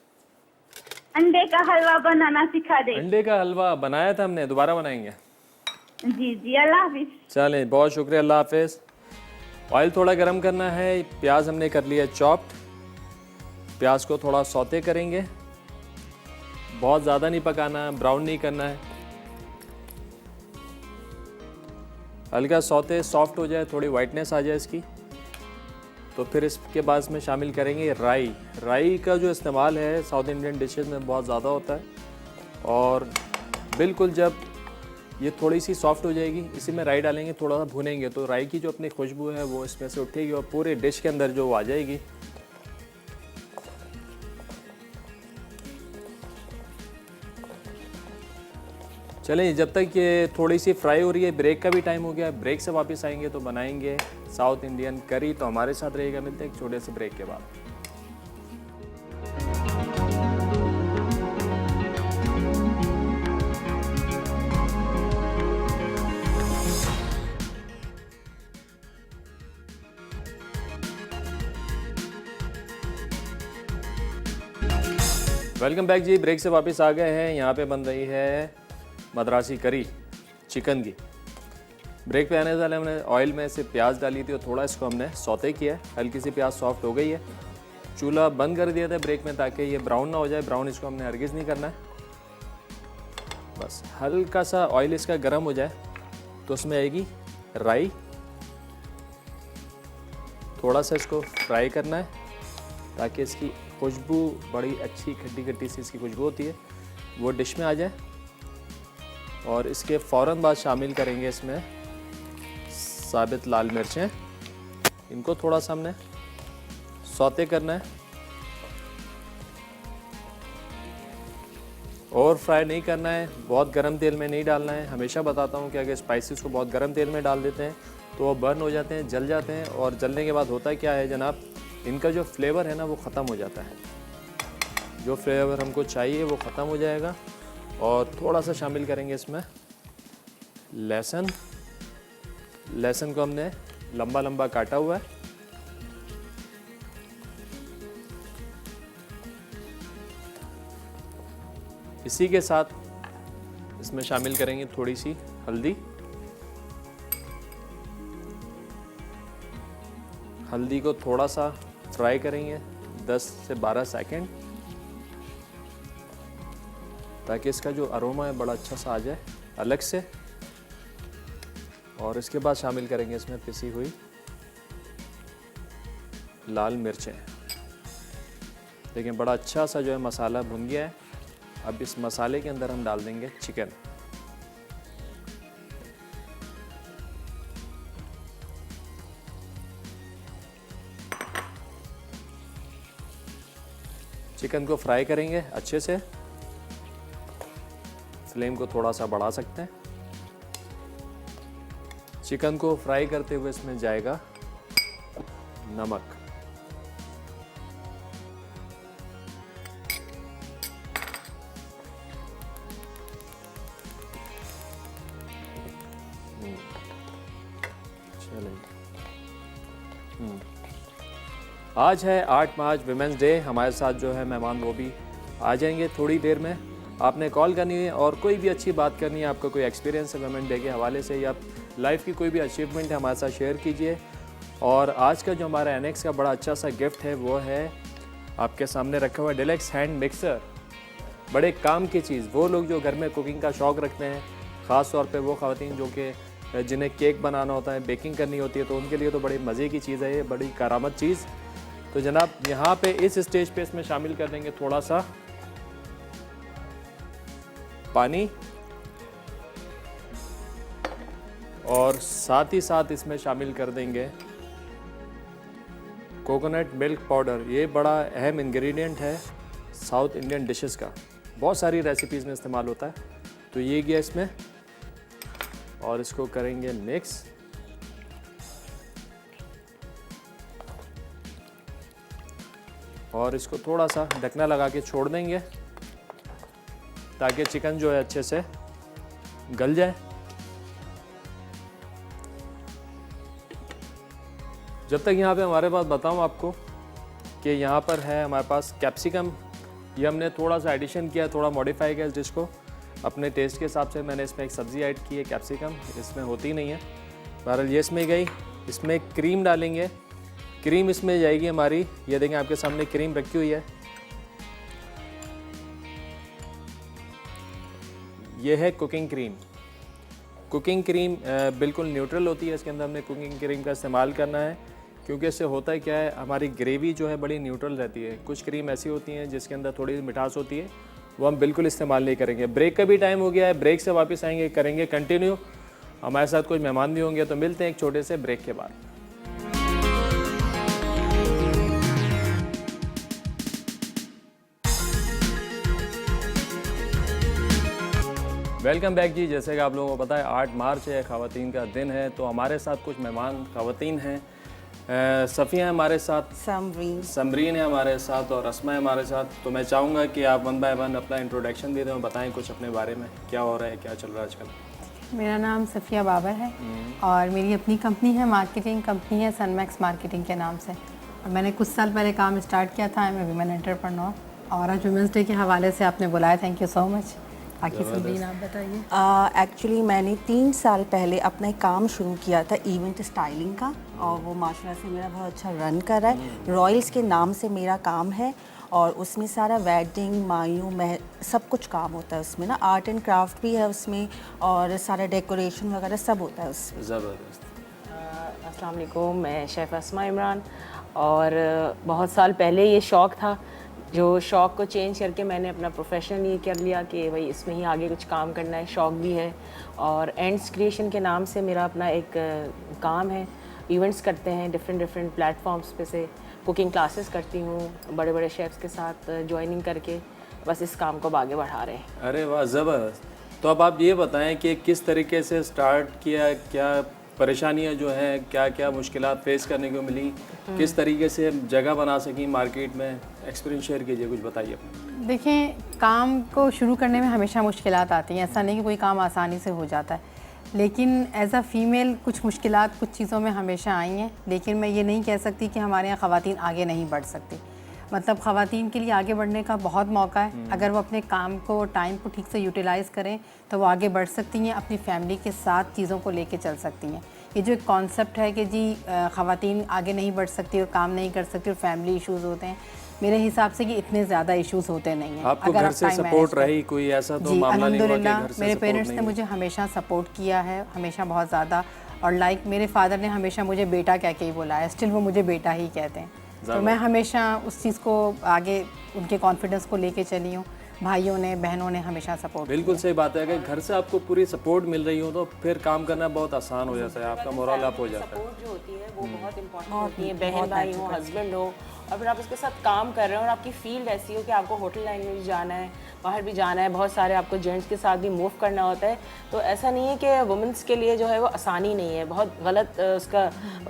अंडे का हलवा बनाना सिखा दे। अंडे का हलवा बनाया था हमने, दोबारा बनाएंगे। जी जी, अल्लाह हाफिज। चलें, बहुत शुक्रिया, अल्लाह हाफिज। ऑयल थोड़ा गर्म करना है। प्याज हमने कर लिया चॉप्ड। प्याज को थोड़ा सौते करेंगे, बहुत ज़्यादा नहीं पकाना है, ब्राउन नहीं करना है, हल्का सौते सॉफ्ट हो जाए, थोड़ी वाइटनेस आ जाए इसकी। तो फिर इसके बाद इसमें शामिल करेंगे राई। राई का जो इस्तेमाल है साउथ इंडियन डिशेस में बहुत ज़्यादा होता है। और बिल्कुल जब ये थोड़ी सी सॉफ्ट हो जाएगी, इसी में राई डालेंगे, थोड़ा सा भुनेंगे तो राई की जो अपनी खुशबू है वो इसमें से उठेगी और पूरे डिश के अंदर जो आ जाएगी। चलें, जब तक ये थोड़ी सी फ्राई हो रही है, ब्रेक का भी टाइम हो गया। ब्रेक से वापस आएंगे तो बनाएंगे साउथ इंडियन करी। तो हमारे साथ रहेगा। मिलते हैं एक छोटे से ब्रेक के बाद। वेलकम बैक जी। ब्रेक से वापस आ गए हैं। यहाँ पे बन रही है मद्रासी करी चिकन की। ब्रेक पे आने से पहले हमने ऑयल में से प्याज डाली थी और थोड़ा इसको हमने सौते किया है। हल्की सी प्याज सॉफ्ट हो गई है। चूल्हा बंद कर दिया था ब्रेक में ताकि ये ब्राउन ना हो जाए। ब्राउन इसको हमने हरगिज़ नहीं करना है। बस हल्का सा ऑयल इसका गर्म हो जाए तो उसमें आएगी राई। थोड़ा सा इसको फ्राई करना है ताकि इसकी खुशबू, बड़ी अच्छी खट्टी खट्टी सी इसकी खुशबू होती है, वो डिश में आ जाए। और इसके फ़ौरन बाद शामिल करेंगे इसमें साबित लाल मिर्चें। इनको थोड़ा सा हमने सौते करना है और फ्राई नहीं करना है, बहुत गर्म तेल में नहीं डालना है। हमेशा बताता हूँ कि अगर स्पाइसेस को बहुत गर्म तेल में डाल देते हैं तो वो बर्न हो जाते हैं, जल जाते हैं। और जलने के बाद होता क्या है जनाब, इनका जो फ्लेवर है ना वो ख़त्म हो जाता है। जो फ्लेवर हमको चाहिए वो ख़त्म हो जाएगा। और थोड़ा सा शामिल करेंगे इसमें लहसुन। लहसुन को हमने लंबा लंबा काटा हुआ है। इसी के साथ इसमें शामिल करेंगे थोड़ी सी हल्दी। हल्दी को थोड़ा सा फ्राई करेंगे 10 से 12 सेकंड ताकि इसका जो अरोमा है बड़ा अच्छा सा आ जाए अलग से। और इसके बाद शामिल करेंगे इसमें पिसी हुई लाल मिर्चें। देखिए बड़ा अच्छा सा जो है मसाला भुन गया है। अब इस मसाले के अंदर हम डाल देंगे चिकन। चिकन को फ्राई करेंगे अच्छे से। फ्लेम को थोड़ा सा बढ़ा सकते हैं। चिकन को फ्राई करते हुए इसमें जाएगा नमक, आज है 8 मार्च विमेंस डे। हमारे साथ जो है मेहमान वो भी आ जाएंगे थोड़ी देर में। आपने कॉल करनी है और कोई भी अच्छी बात करनी है, आपका कोई एक्सपीरियंस है विमेंस डे के हवाले से या लाइफ की कोई भी अचीवमेंट है, हमारे साथ शेयर कीजिए। और आज का जो हमारा एनेक्स का बड़ा अच्छा सा गिफ्ट है वो है आपके सामने रखा हुआ डिलेक्स हैंड मिक्सर। बड़े काम की चीज़, वो लोग जो घर में कुकिंग का शौक़ रखते हैं, ख़ास तौर पे वो ख़वातीन जो कि जिन्हें केक बनाना होता है, बेकिंग करनी होती है, तो उनके लिए तो बड़ी मज़े की चीज़ है ये, बड़ी करामत चीज़। तो जनाब यहाँ पे इस स्टेज पे इसमें शामिल कर देंगे थोड़ा सा पानी और साथ ही साथ इसमें शामिल कर देंगे कोकोनट मिल्क पाउडर। ये बड़ा अहम इंग्रेडिएंट है साउथ इंडियन डिशेस का, बहुत सारी रेसिपीज़ में इस्तेमाल होता है। तो ये गया इसमें और इसको करेंगे मिक्स। और इसको थोड़ा सा ढकना लगा के छोड़ देंगे ताकि चिकन जो है अच्छे से गल जाए। जब तक यहाँ पे हमारे पास बताऊँ आपको कि यहाँ पर है हमारे पास कैप्सिकम। ये हमने थोड़ा सा एडिशन किया, थोड़ा मॉडिफाई किया इस डिश को अपने टेस्ट के हिसाब से। मैंने इसमें एक सब्ज़ी ऐड की है कैप्सिकम, इसमें होती नहीं है। बहरहाल ये इसमें गई। इसमें क्रीम डालेंगे, क्रीम इसमें जाएगी हमारी। ये देखें आपके सामने क्रीम रखी हुई है। ये है कुकिंग क्रीम। कुकिंग क्रीम बिल्कुल न्यूट्रल होती है। इसके अंदर हमने कुकिंग क्रीम का इस्तेमाल करना है क्योंकि इससे होता है क्या है, हमारी ग्रेवी जो है बड़ी न्यूट्रल रहती है। कुछ क्रीम ऐसी होती हैं जिसके अंदर थोड़ी मिठास होती है, वो हम बिल्कुल इस्तेमाल नहीं करेंगे। ब्रेक का भी टाइम हो गया है, ब्रेक से वापस आएंगे, करेंगे कंटिन्यू। हमारे साथ कुछ मेहमान भी होंगे, तो मिलते हैं एक छोटे से ब्रेक के बाद। वेलकम बैक जी। जैसे कि आप लोगों को पता है 8 मार्च है, ख़वातीन का दिन है। तो हमारे साथ कुछ मेहमान ख़वातीन हैं। सफ़िया है हमारे साथ, समरीन है हमारे साथ और अस्मा है हमारे साथ। तो मैं चाहूँगा कि आप 1 बाय 1 अपना इंट्रोडक्शन दे दें और बताएं कुछ अपने बारे में, क्या हो रहा है, क्या चल रहा है आजकल। मेरा नाम सफ़िया बाबर है और मेरी अपनी कंपनी है, मार्केटिंग कंपनी है सनमैक्स मार्केटिंग के नाम से। और मैंने कुछ साल पहले काम स्टार्ट किया था। मैं वुमेन एंटरप्रेन्योर और आज वुमेंस डे के हवाले से आपने बुलाया, थैंक यू सो मच। बाकी समरीन आप बताइए। एक्चुअली मैंने 3 साल पहले अपना एक काम शुरू किया था इवेंट स्टाइलिंग का, और वो माशाल्लाह से मेरा बहुत अच्छा रन कर रहा है। रॉयल्स के नाम से मेरा काम है और उसमें सारा वेडिंग मायू में सब कुछ काम होता है उसमें ना। आर्ट एंड क्राफ्ट भी है उसमें और सारा डेकोरेशन वगैरह सब होता है उसमें। ज़बरदस्त। अस्सलाम वालेकुम, मैं शेफ़ अस्मा इमरान। और बहुत साल पहले ये शौक़ था, जो शौक़ को चेंज करके मैंने अपना प्रोफेशन ये कर लिया कि भाई इसमें ही आगे कुछ काम करना है। शौक़ भी है और एंड्स क्रिएशन के नाम से मेरा अपना एक काम है। इवेंट्स करते हैं डिफरेंट प्लेटफॉर्म्स पे से। कुकिंग क्लासेस करती हूँ बड़े बड़े शेफ्स के साथ ज्वाइनिंग करके, बस इस काम को आगे बढ़ा रहे हैं। अरे वाह, ज़बरदस्त। तो अब आप ये बताएं कि किस तरीके से स्टार्ट किया, क्या परेशानियां जो हैं, क्या क्या मुश्किलात फेस करने को मिली, किस तरीके से जगह बना सकी मार्केट में, एक्सपीरियंस शेयर कीजिए, कुछ बताइए अपना। देखिए, काम को शुरू करने में हमेशा मुश्किलात आती हैं। ऐसा नहीं कि कोई काम आसानी से हो जाता है, लेकिन एज अ फ़ीमेल कुछ मुश्किलात कुछ चीज़ों में हमेशा आई हैं। लेकिन मैं ये नहीं कह सकती कि हमारे यहाँ ख़वातीन आगे नहीं बढ़ सकती। मतलब ख़वातीन के लिए आगे बढ़ने का बहुत मौका है। अगर वो अपने काम को, टाइम को ठीक से यूटिलाइज़ करें तो वो आगे बढ़ सकती हैं, अपनी फैमिली के साथ चीज़ों को लेके चल सकती हैं। ये जो एक कॉन्सेप्ट है कि जी ख़वातीन आगे नहीं बढ़ सकती और काम नहीं कर सकती और फैमिली इश्यूज़ होते हैं, मेरे हिसाब से कि इतने ज़्यादा इश्यूज़ होते नहीं हैं। आपको घर से सपोर्ट रही कोई ऐसा तो जी, मामला नहीं हुआ कि अल्हम्दुलिल्लाह घर से मेरे सपोर्ट पेरेंट्स नहीं ने हुई? मुझे हमेशा सपोर्ट किया है, हमेशा बहुत ज़्यादा। और लाइक मेरे फादर ने हमेशा मुझे बेटा कह के ही बोला है, स्टिल वो मुझे बेटा ही कहते हैं। तो मैं हमेशा उस चीज़ को आगे उनके कॉन्फिडेंस को लेके चली हूँ। भाइयों ने बहनों ने हमेशा सपोर्ट। बिल्कुल सही बात है, अगर घर से आपको पूरी सपोर्ट मिल रही हो तो फिर काम करना बहुत आसान हो जाता है, आपका मोरल अप हो जाता है। सपोर्ट जो होती है वो बहुत इंपॉर्टेंट होती है, बहन भाई हो, हस्बैंड हो, और फिर आप उसके साथ काम कर रहे हो और आपकी फील्ड ऐसी हो कि आपको होटल लाइन में भी जाना है, बाहर भी जाना है, बहुत सारे आपको जेंट्स के साथ भी मूव करना होता है। तो ऐसा नहीं है कि वुमेंस के लिए जो है वो आसानी नहीं है, बहुत गलत उसका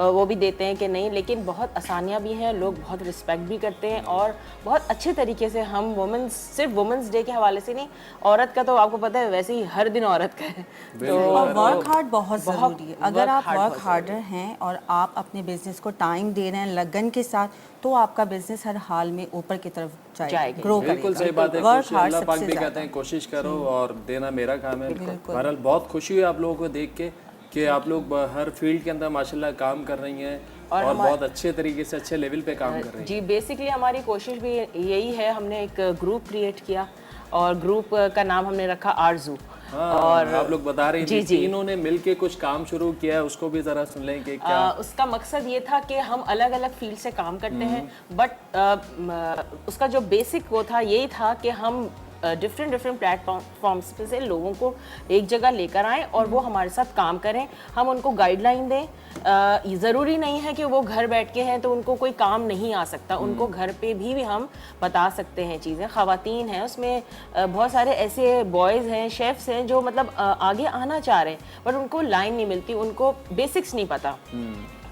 वो भी देते हैं कि नहीं, लेकिन बहुत आसानियाँ भी हैं, लोग बहुत रिस्पेक्ट भी करते हैं और बहुत अच्छे तरीके से हम वुमेंस, सिर्फ वुमेंस डे के हवाले से नहीं, औरत का तो आपको पता है वैसे ही हर दिन औरत का है। तो और वर्क हार्ड बहुत ज़रूरी है। अगर आप वर्क हार्डर हैं और आप अपने बिजनेस को टाइम दे रहे हैं लगन के साथ, तो आपका बिजनेस हर हाल में ऊपर की तरफ जाएगा, ग्रो करेगा। बिल्कुल सही बात है, अल्लाह पाक भी कहते हैं कोशिश करो और देना मेरा काम है। बहरहाल बहुत खुशी हुई आप लोगों को देख के कि आप लोग हर फील्ड के अंदर माशाल्लाह काम कर रही हैं और बहुत अच्छे तरीके से अच्छे लेवल पे काम कर रही हैं। जी, बेसिकली हमारी कोशिश भी यही है, हमने एक ग्रुप क्रिएट किया और ग्रुप का नाम हमने रखा आरजू। और आप लोग बता रही थी तीनों ने मिलके कुछ काम शुरू किया है, उसको भी जरा सुन लें कि क्या उसका मकसद ये था कि हम अलग अलग फील्ड से काम करते हैं, बट उसका जो बेसिक वो था यही था कि हम डिफरेंट प्लेटफॉर्म्स पे से लोगों को एक जगह लेकर आएं और वो हमारे साथ काम करें, हम उनको गाइडलाइन दें। ज़रूरी नहीं है कि वो घर बैठ के हैं तो उनको कोई काम नहीं आ सकता, उनको घर पे भी हम बता सकते हैं चीज़ें। ख़वातीन हैं उसमें, बहुत सारे ऐसे बॉयज़ हैं, शेफ़्स हैं जो मतलब आगे आना चाह रहे हैं बट उनको लाइन नहीं मिलती, उनको बेसिक्स नहीं पता।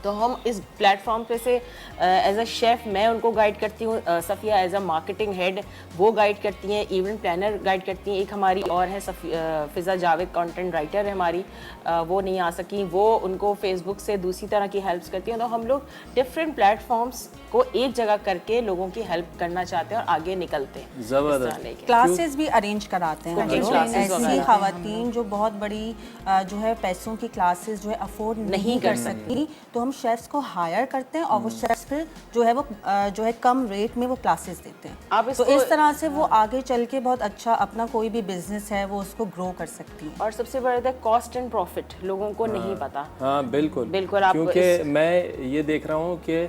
तो हम इस प्लेटफॉर्म पे से एज अ शेफ़ मैं उनको गाइड करती हूँ, Safiya as a marketing head वो गाइड करती हैं, इवेंट प्लानर गाइड करती हैं, एक हमारी और है फ़िज़ा जावेद कंटेंट राइटर है हमारी, वो नहीं आ सकी, वो उनको फेसबुक से दूसरी तरह की हेल्प्स करती हैं। तो हम लोग डिफरेंट प्लेटफॉर्म्स को एक जगह करके लोगों की हेल्प करना चाहते हैं और आगे निकलते हैं। ज़बरदस्त। क्लासेस भी अरेंज कराते हैं हम लोग, ऐसी ख़वातीन जो बहुत बड़ी जो है पैसों की क्लासेस जो है अफोर्ड नहीं कर सकती, तो हम शेफ्स को हायर करते हैं और वो शेफ्स फिर जो है वो जो है कम रेट में वो क्लासेस देते हैं। आप तो इस तरह से वो आगे चल के बहुत अच्छा अपना कोई भी बिजनेस है वो उसको ग्रो कर सकती है। और सबसे बड़ा कॉस्ट एंड प्रॉफिट लोगों को नहीं पता। हाँ बिल्कुल बिल्कुल, आप क्योंकि मैं ये देख रहा हूँ कि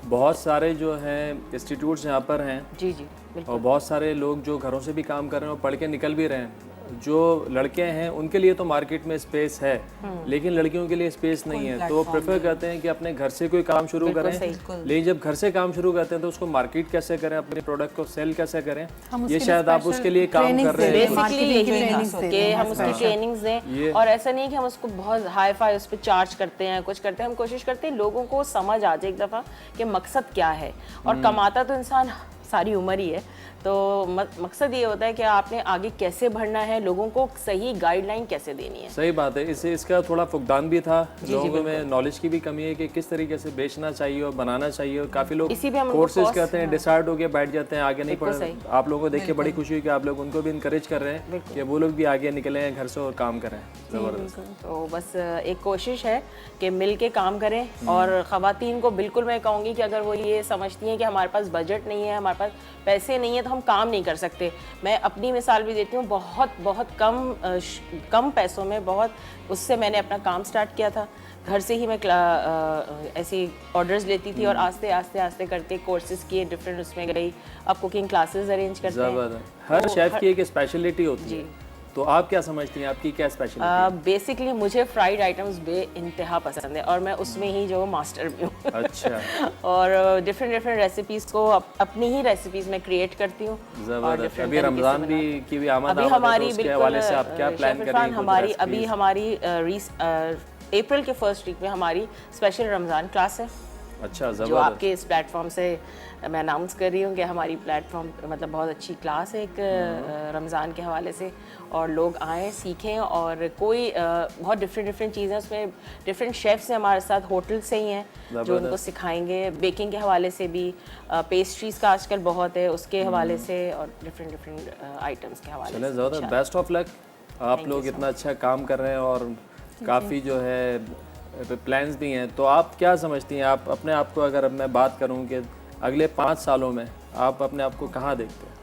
बहुत सारे जो हैं इंस्टीट्यूट्स यहाँ पर हैं जी जी और बहुत सारे लोग जो घरों से भी काम कर रहे हैं और पढ़ के निकल भी रहे हैं। जो लड़के हैं उनके लिए तो मार्केट में स्पेस है, लेकिन लड़कियों के लिए स्पेस नहीं है, तो वो प्रेफर करते हैं कि अपने घर से कोई काम शुरू करें। लेकिन जब घर से काम शुरू करते हैं तो उसको मार्केट कैसे करें, अपने प्रोडक्ट को सेल कैसे करें, ये शायद आप उसके लिए काम कर रहे हैं। बेसिकली यही था कि हम उसकी ट्रेनिंग्स दें और ऐसा नहीं कि हम उसको बहुत हाई फाई उस पर चार्ज करते हैं, कुछ करते हैं। हम कोशिश करते हैं लोगों को समझ आ जाए एक दफ़ा कि मकसद क्या है, और कमाता तो इंसान सारी उम्र ही है, तो मकसद ये होता है कि आपने आगे कैसे बढ़ना है, लोगों को सही गाइडलाइन कैसे देनी है। सही बात है, इसका थोड़ा फुकदान भी था, लोगों में नॉलेज की भी कमी है कि किस तरीके से बेचना चाहिए और बनाना चाहिए, और काफ़ी लोग कोर्सेज करते हैं, डिसाइड होकर बैठ जाते हैं, आगे नहीं पढ़। आप लोगों को देख के बड़ी खुशी हुई कि आप लोग उनको भी इनकरेज कर रहे हैं कि वो लोग भी आगे निकले हैं घर से और काम करें। तो बस एक कोशिश है कि मिल के काम करें। और ख़वातीन को बिल्कुल मैं कहूँगी कि अगर वो ये समझती हैं कि हमारे पास बजट नहीं है, हमारे पास पैसे नहीं है, तो हम काम नहीं कर सकते। मैं अपनी मिसाल भी देती हूँ, बहुत कम पैसों में उससे मैंने अपना काम स्टार्ट किया था। घर से ही मैं ऐसी ऑर्डर्स लेती थी और आस्ते करते कोर्सेज किए, डिफरेंट उसमें गई। अब कुकिंग क्लासेस अरेंज करते हैं। हर शेफ की एक स्पेशलिटी होती है, तो आप क्या समझती हैं, आपकी क्या स्पेशलिटी है? बेसिकली मुझे फ्राइड आइटम्स बेइंतहा पसंद है और मैं उसमें ही जो मास्टर भी हूँ। अच्छा। और डिफरेंट रेसिपीज़ को अपनी ही रेसिपीज़ में क्रिएट करती हूँ। ज़बरदस्त। अभी रमज़ान की भी आमद अभी हमारी उसके हवाले से आप क्या प्लान कर रही हैं? हमारी अप्रैल के फर्स्ट वीक में हमारी स्पेशल रमज़ान क्लास है। अच्छा, जो आपके इस प्लेटफॉर्म से मैं अनाउंस कर रही हूँ कि हमारी प्लेटफॉर्म मतलब बहुत अच्छी क्लास है एक रमज़ान के हवाले से, और लोग आएँ सीखें। और कोई बहुत डिफरेंट चीज़ें उसमें, डिफरेंट शेफ्स हैं हमारे साथ, होटल से ही हैं जो उनको सिखाएंगे। बेकिंग के हवाले से भी, पेस्ट्रीज़ का आजकल बहुत है उसके हवाले से, और डिफरेंट आइटम्स के हवाले से। ज़बरदस्त, बेस्ट ऑफ लक। आप लोग इतना अच्छा काम कर रहे हैं और काफ़ी जो है प्लान्स भी हैं, तो आप क्या समझती हैं, आप अपने आप को, अगर मैं बात करूं कि अगले 5 सालों में आप अपने आप को कहाँ देखते हैं?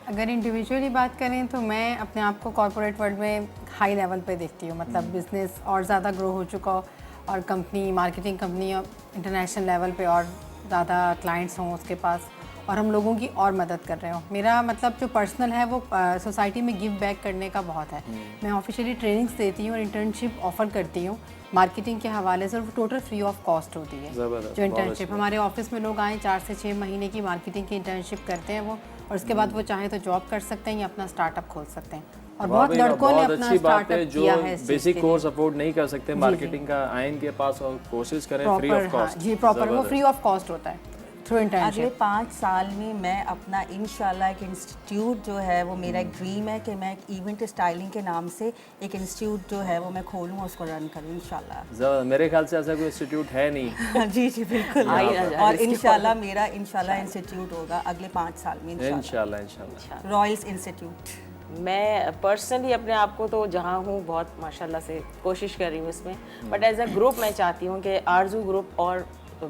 अगर इंडिविजुअली बात करें तो मैं अपने आप को कॉर्पोरेट वर्ल्ड में हाई लेवल पे देखती हूँ, मतलब बिज़नेस और ज़्यादा ग्रो हो चुका हो और company, marketing company international level पे और ज़्यादा क्लाइंट्स हों उसके पास, और हम लोगों की और मदद कर रहे हो। मेरा मतलब जो पर्सनल है वो सोसाइटी में गिव बैक करने का बहुत है। मैं ऑफिशियली ट्रेनिंग्स देती हूँ और इंटर्नशिप ऑफ़र करती हूँ मार्केटिंग के हवाले से, और वो टोटल फ्री ऑफ कॉस्ट होती है। जो इंटर्नशिप हमारे ऑफिस में लोग आए 4 से 6 महीने की मार्केटिंग की इंटर्नशिप करते हैं वो, और उसके बाद वो चाहे तो जॉब कर सकते हैं या अपना स्टार्टअप खोल सकते हैं। और बहुत लड़कों ने अपना स्टार्टअप किया है। जो बेसिक कोर्स अफोर्ड नहीं कर सकते मार्केटिंग का, आए इनके पास और कोर्सेज करें फ्री ऑफ कॉस्ट। जी प्रॉपर, वो फ्री ऑफ कॉस्ट होता है थ्रू अगले इंटर्नशिप। 5 साल में मैं अपना इंशाल्लाह एक इंस्टीट्यूट जो है वो मेरा एक ड्रीम है कि मैं एक इवेंट स्टाइलिंग के नाम से एक इंस्टीट्यूट जो है वो मैं खोलूँ और उसको रन करूँ इंशाल्लाह। मेरे ख्याल से ऐसा कोई इंस्टीट्यूट है नहीं। जी जी बिल्कुल। और इंशाल्लाह मेरा इंस्टीट्यूट होगा अगले 5 साल में इंशाल्लाह। Royals institute. मैं पर्सनली अपने आप को तो जहाँ हूँ बहुत माशाल्लाह से कोशिश कर रही हूँ इसमें, बट एज अ ग्रुप मैं चाहती हूँ कि आरजू ग्रुप और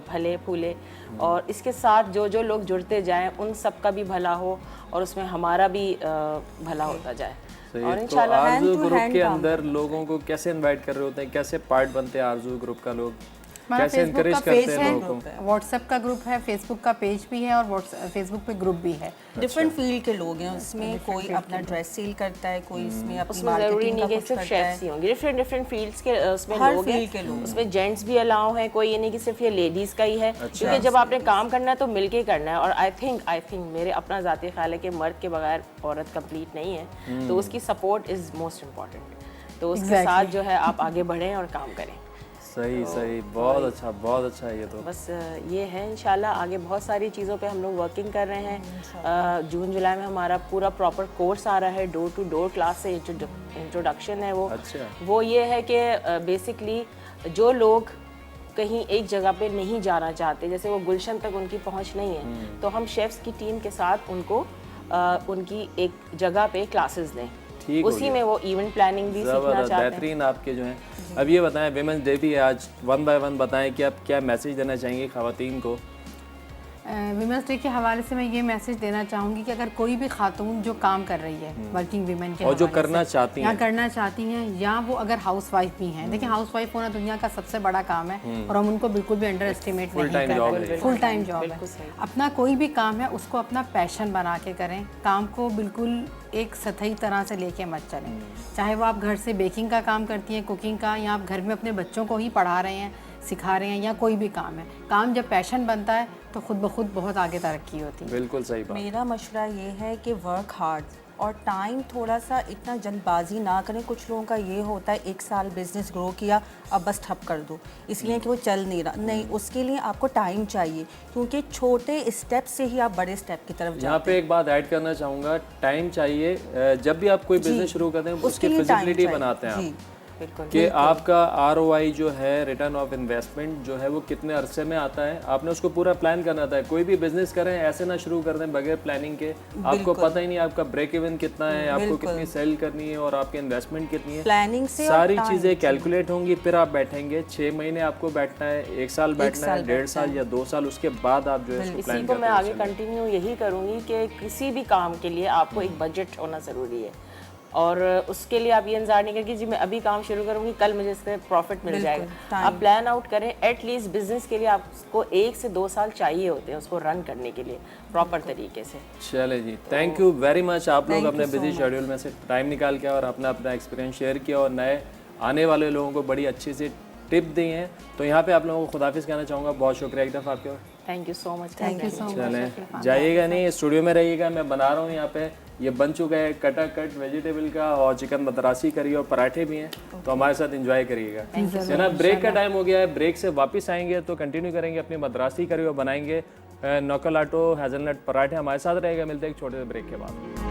भले फूले, और इसके साथ जो जो लोग जुड़ते जाएं उन सब का भी भला हो और उसमें हमारा भी भला होता जाए। और तो इंशाल्लाह आरजू ग्रुप के अंदर लोगों को कैसे इनवाइट कर रहे होते हैं, कैसे पार्ट बनते हैं आरजू ग्रुप का लोग, कैसे इनकरेज करते हैं लोगों को? व्हाट्सएप का ग्रुप है, फेसबुक का पेज भी है और फेसबुक पे ग्रुप भी है। डिफरेंट फील्ड के लोग हैं उसमें, कोई अपना ड्रेस सेल करता है, कोई इसमें अपनी उसमें ज़रूरी मार्केटिंग नहीं का कि कुछ सिर्फ करता शेफ्स ही है। होंगे, डिफरेंट फील्ड्स के उसमें हर लोग फील्ड के हैं। लोग उसमें जेंट्स भी अलाउ हैं, कोई ये नहीं कि सिर्फ ये लेडीज़ का ही है, क्योंकि जब आपने काम करना है तो मिलके करना है। और आई थिंक मेरे अपना ज़ाती ख्याल है कि मर्द के बगैर औरत कंप्लीट नहीं है, तो उसकी सपोर्ट इज़ मोस्ट इम्पॉर्टेंट। तो उसके साथ जो है आप आगे बढ़ें और काम करें। सही, बहुत अच्छा है ये तो। बस ये है, इंशाल्लाह आगे बहुत सारी चीज़ों पे हम लोग वर्किंग कर रहे हैं। जून जुलाई में हमारा पूरा प्रॉपर कोर्स आ रहा है, डोर टू डोर क्लास से इंट्रोडक्शन है वो। अच्छा। वो ये है कि बेसिकली जो लोग कहीं एक जगह पे नहीं जाना चाहते, जैसे वो गुलशन तक उनकी पहुंच नहीं है, तो हम शेफ्स की टीम के साथ उनको उनकी एक जगह पे क्लासेस दें, उसी में वो इवेंट प्लानिंग भी सीखना चाहते हैं। बेहतरीन आपके जो हैं। अब ये बताएं, विमेंस डे भी है आज, 1 बाय 1 बताएं कि आप क्या मैसेज देना चाहेंगे ख़वातीन को? विमेंस डे के हवाले से मैं ये मैसेज देना चाहूँगी कि अगर कोई भी खातून जो काम कर रही है वर्किंग वीमेन के और जो हवाले करना से, चाहती या हैं, करना चाहती हैं, या वो अगर हाउस वाइफ भी हैं, देखिए हाउस वाइफ होना दुनिया का सबसे बड़ा काम है और हम उनको बिल्कुल भी अंडर एस्टिमेट नहीं कर रहे। फुल टाइम जॉब है। अपना कोई भी काम है उसको अपना पैशन बना के करें, काम को बिल्कुल एक सतही तरह से लेके मत चलें। चाहे वो आप घर से बेकिंग का काम करती हैं, कुकिंग का, या आप घर में अपने बच्चों को ही पढ़ा रहे हैं, सिखा रहे हैं, या कोई भी काम है, काम जब पैशन बनता है तो खुद ब खुद बहुत आगे तरक्की होती है। बिल्कुल सही बात। मेरा मशवरा ये है कि वर्क हार्ड और टाइम थोड़ा सा इतना जल्दबाजी ना करें। कुछ लोगों का ये होता है 1 साल बिजनेस ग्रो किया अब बस ठप कर दो, इसलिए कि वो चल नहीं रहा। नहीं, उसके लिए आपको टाइम चाहिए, क्योंकि छोटे स्टेप से ही आप बड़े स्टेप की तरफ यहाँ पे एक बात ऐड करना चाहूँगा, टाइम चाहिए। जब भी आप कोई बिजनेस शुरू करते हैं उसकी फिजिबिलिटी बनाते हैं आप, कि आपका ROI जो है, रिटर्न ऑफ इन्वेस्टमेंट जो है, वो कितने अरसे में आता है, आपने उसको पूरा प्लान करना था। कोई भी बिजनेस करें ऐसे ना शुरू कर दें बगैर प्लानिंग के, आपको पता ही नहीं आपका ब्रेक इवन कितना है, आपको कितनी सेल करनी है और आपकी इन्वेस्टमेंट कितनी है। प्लानिंग से सारी चीज़ें कैलकुलेट होंगी, फिर आप बैठेंगे। 6 महीने आपको बैठना है, 1 साल बैठना है, 1.5 साल या 2 साल, उसके बाद आप जो है इसको प्लान इसी को मैं करते आगे कंटिन्यू यही करूँगी कि किसी भी काम के लिए आपको एक बजट होना ज़रूरी है, और उसके लिए आप ये इंतजार नहीं करें कि जी मैं अभी काम शुरू करूँगी कल मुझे इससे प्रॉफिट मिल जाएगा। आप प्लान आउट करें। एटलीस्ट बिजनेस के लिए आपको 1 से 2 साल चाहिए होते हैं उसको रन करने के लिए प्रॉपर तरीके से। चले जी, थैंक यू वेरी मच। आप लोग अपने बिजी शेड्यूल में से टाइम निकाल के और अपना एक्सपीरियंस शेयर किया और नए आने वाले लोगों को बड़ी अच्छी सी टिप दी हैं। तो यहाँ पे आप लोगों को खुदाफिज कहना चाहूँगा। बहुत शुक्रिया एक दफ़ा आपके। Thank you so much. Thank you so much. चलें, जाइएगा नहीं, स्टूडियो में रहिएगा। मैं बना रहा हूँ यहाँ पे, ये बन चुका है कटा कट वेजिटेबल का, और चिकन मद्रासी करी और पराठे भी हैं, तो हमारे साथ एंजॉय करिएगा। जनाब, ब्रेक का टाइम हो गया है, ब्रेक से वापस आएंगे तो कंटिन्यू करेंगे अपनी मद्रासी करी और बनाएंगे नोकल आटो हेज़लनट पराठे। हमारे साथ रहेगा, मिलते हैं एक छोटे से ब्रेक के बाद।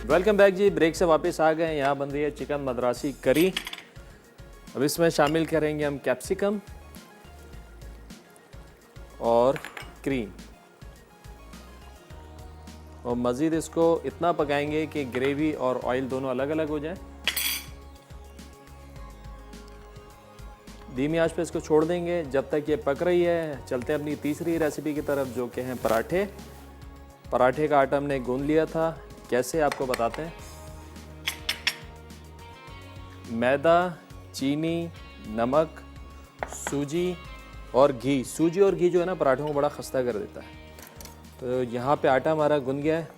वेलकम बैक जी, ब्रेक से वापस आ गए। यहाँ बन रही है चिकन मद्रासी करी। अब इसमें शामिल करेंगे हम कैप्सिकम और क्रीम, और मज़ीद इसको इतना पकाएंगे कि ग्रेवी और ऑयल दोनों अलग अलग हो जाए। धीमी आंच पे इसको छोड़ देंगे जब तक ये पक रही है। चलते हैं अपनी तीसरी रेसिपी की तरफ, जो कि हैं पराठे। पराठे का आटा हमने गूंद लिया था, कैसे आपको बताते हैं। मैदा चीनी, नमक, सूजी और घी। सूजी और घी जो है ना पराठों को बड़ा खस्ता कर देता है। तो यहाँ पे आटा हमारा गुंद गया है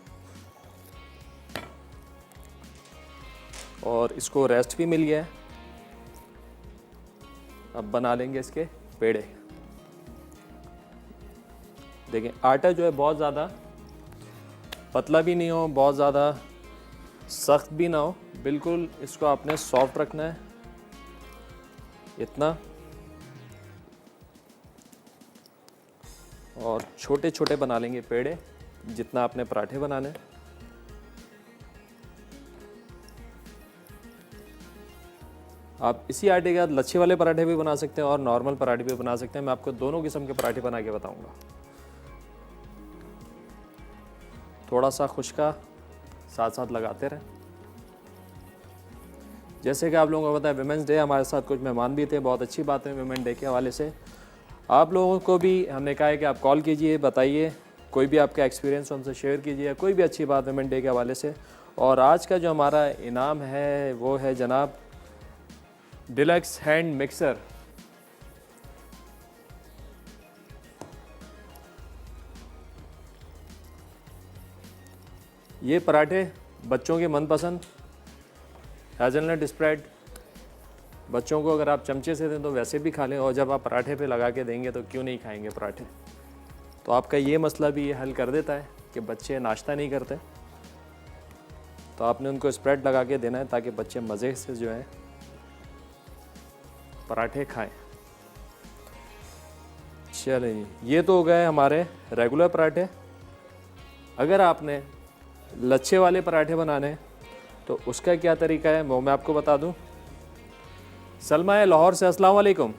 और इसको रेस्ट भी मिल गया है। अब बना लेंगे इसके पेड़े। देखें आटा जो है बहुत ज़्यादा पतला भी नहीं हो, बहुत ज़्यादा सख्त भी ना हो, बिल्कुल इसको आपने सॉफ्ट रखना है, इतना। और छोटे छोटे बना लेंगे पेड़े, जितना आपने पराठे बनाने। आप इसी आटे के साथ लच्छे वाले पराठे भी बना सकते हैं और नॉर्मल पराठे भी बना सकते हैं। मैं आपको दोनों किस्म के पराठे बना के बताऊंगा। थोड़ा सा खुश्का साथ साथ लगाते रहें। जैसे कि आप लोगों को पता है विमेंस डे, हमारे साथ कुछ मेहमान भी थे, बहुत अच्छी बात है विमेन डे के हवाले से। आप लोगों को भी हमने कहा है कि आप कॉल कीजिए, बताइए, कोई भी आपका एक्सपीरियंस हमसे शेयर कीजिए, कोई भी अच्छी बात विमेन डे के हवाले से। और आज का जो हमारा इनाम है वो है जनाब डिलक्स हैंड मिक्सर। ये पराठे बच्चों के मनपसंद हेज़लनट स्प्रेड, बच्चों को अगर आप चमचे से दें तो वैसे भी खा लें, और जब आप पराठे पे लगा के देंगे तो क्यों नहीं खाएंगे पराठे। तो आपका ये मसला भी ये हल कर देता है कि बच्चे नाश्ता नहीं करते, तो आपने उनको स्प्रेड लगा के देना है ताकि बच्चे मज़े से जो है पराठे खाएं। चलें, ये तो हो गए हमारे रेगुलर पराठे। अगर आपने लच्छे वाले पराठे बनाने हैं तो उसका क्या तरीका है वो मैं आपको बता दूं। सलमा है लाहौर से, अस्सलाम वालेकुम।